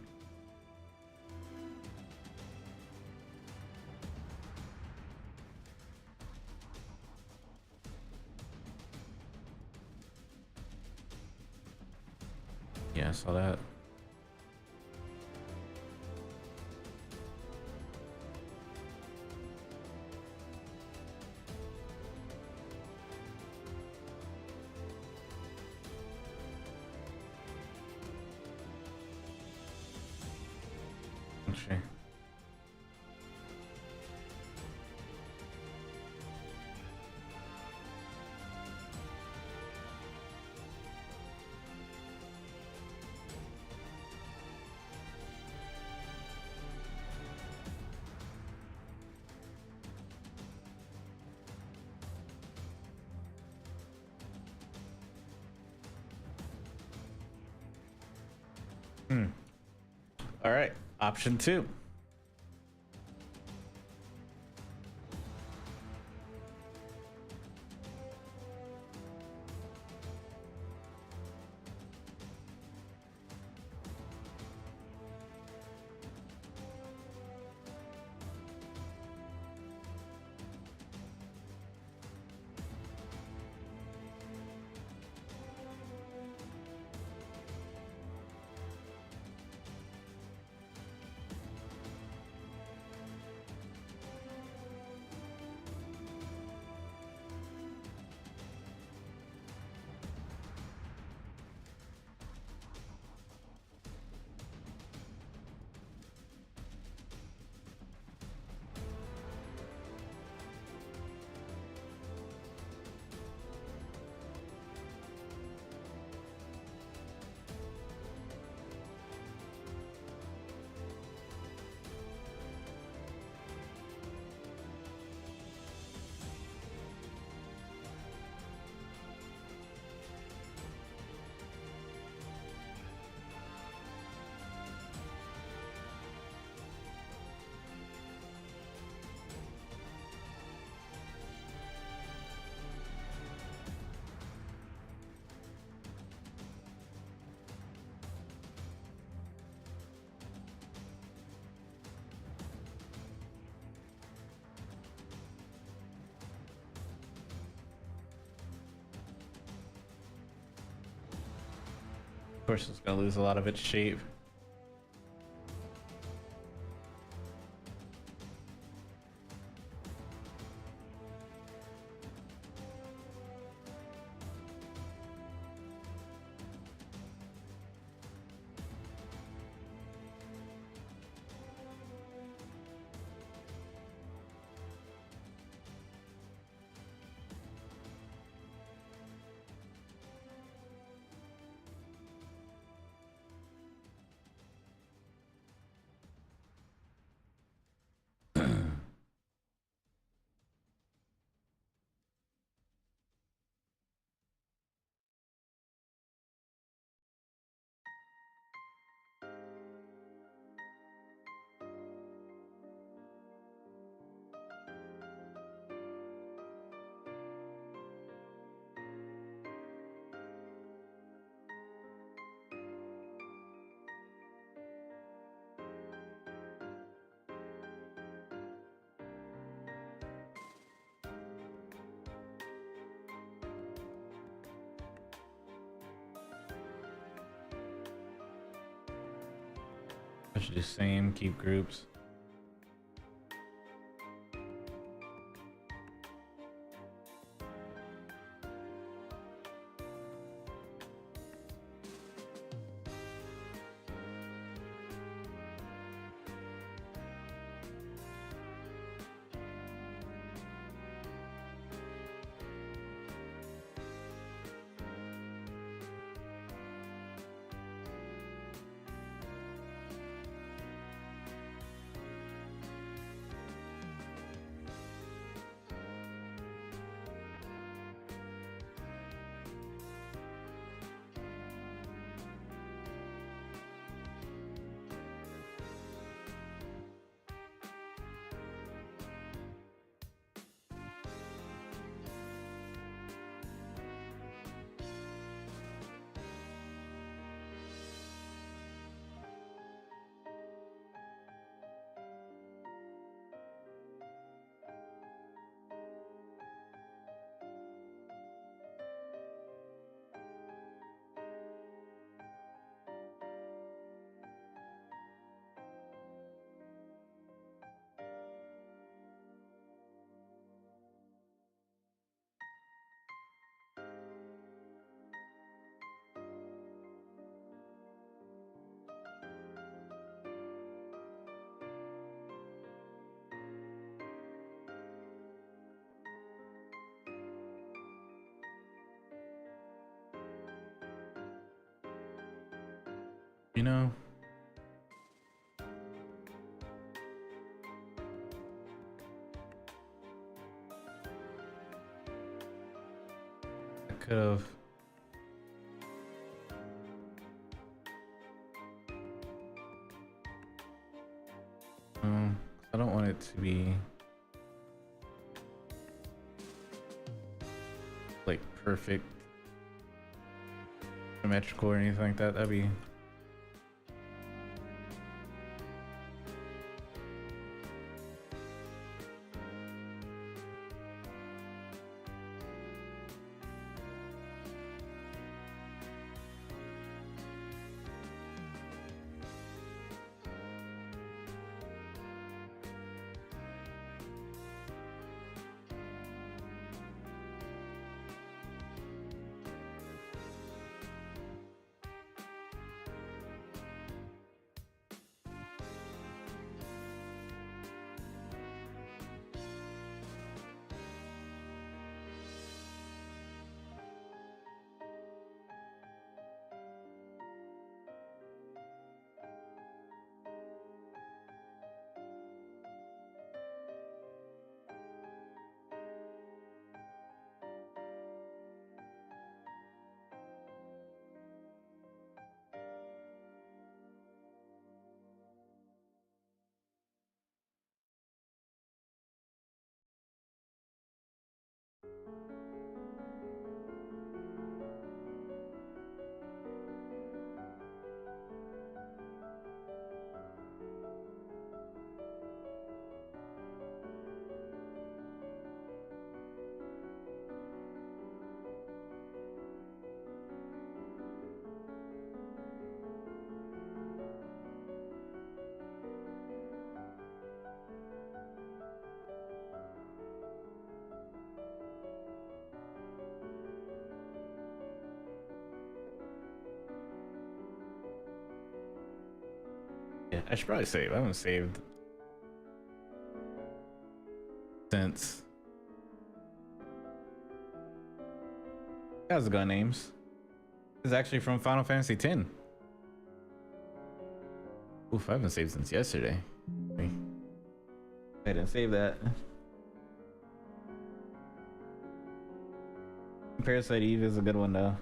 Yeah, I saw that. Okay. All right, option 2. Of course, it's gonna lose a lot of its shape. should do same, keep groups. You know, I could have. I don't want it to be like perfect symmetrical or anything like that. That'd be. Yeah, I should probably save. I haven't saved since. How's the gun names? This is actually from Final Fantasy X. Oof, I haven't saved since yesterday. I didn't save that. Parasite Eve is a good one though.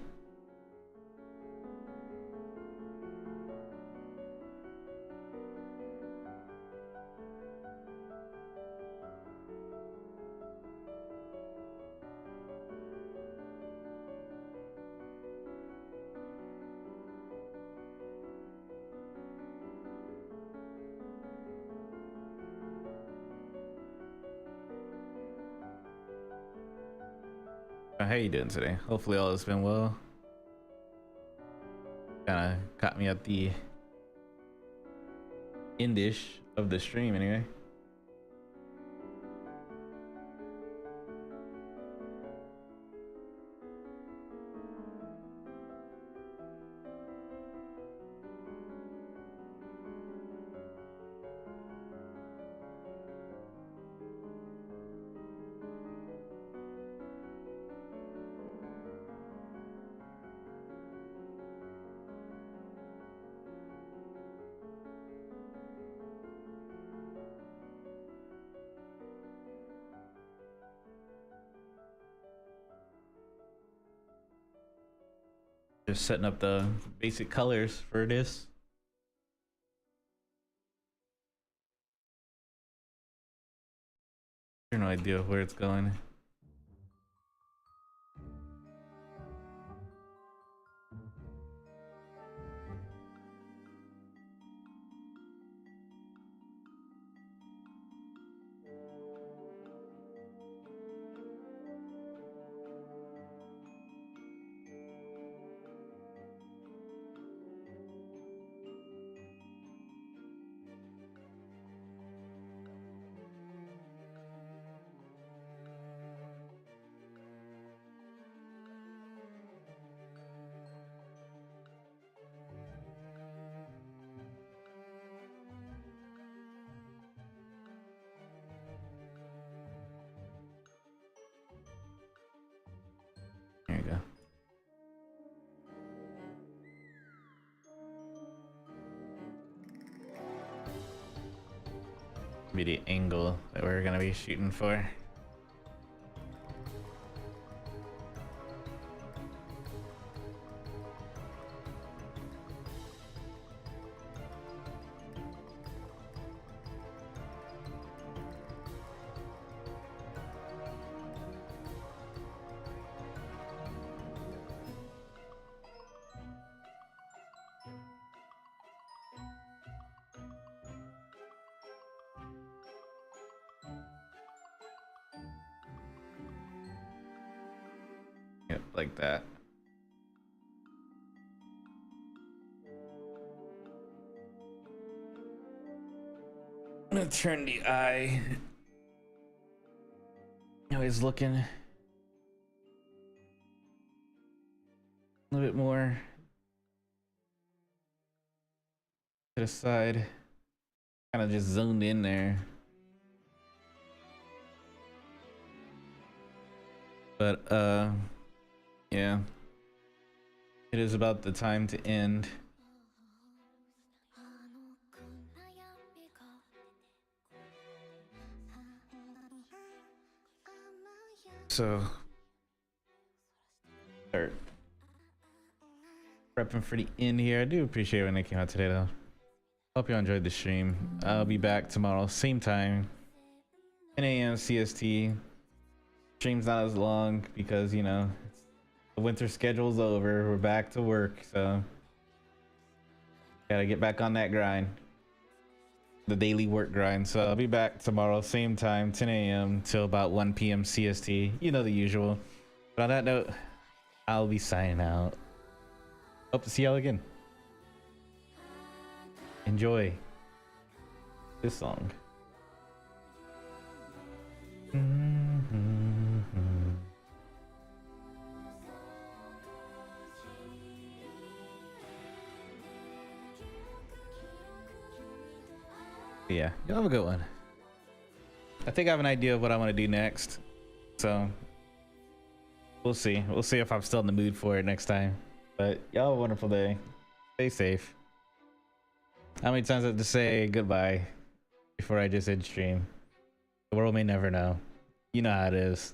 How you doing today? Hopefully all has been well. Kind of caught me at the endish of the stream anyway. Just setting up the basic colors for this. I have no idea where it's going. There you go. Be the angle that we're gonna be shooting for. Yep, like that. I'm gonna turn the eye. Always looking a little bit more to the side. Kind of just zoomed in there. But yeah, it is about the time to end. So start prepping for the end here. I do appreciate when they came out today though. Hope you enjoyed the stream. I'll be back tomorrow, same time, 10 a.m. CST. Stream's not as long because, you know, the winter schedule's over. We're back to work, so gotta get back on that grind, the daily work grind. So I'll be back tomorrow, same time, 10 a.m. till about 1 p.m. CST. You know the usual. But on that note, I'll be signing out. Hope to see y'all again. Enjoy this song. Yeah, you'll have a good one. I think I have an idea of what I want to do next, so we'll see. We'll see if I'm still in the mood for it next time. But y'all have a wonderful day. Stay safe. How many times I have to say goodbye before I just end stream? The world may never know. You know how it is.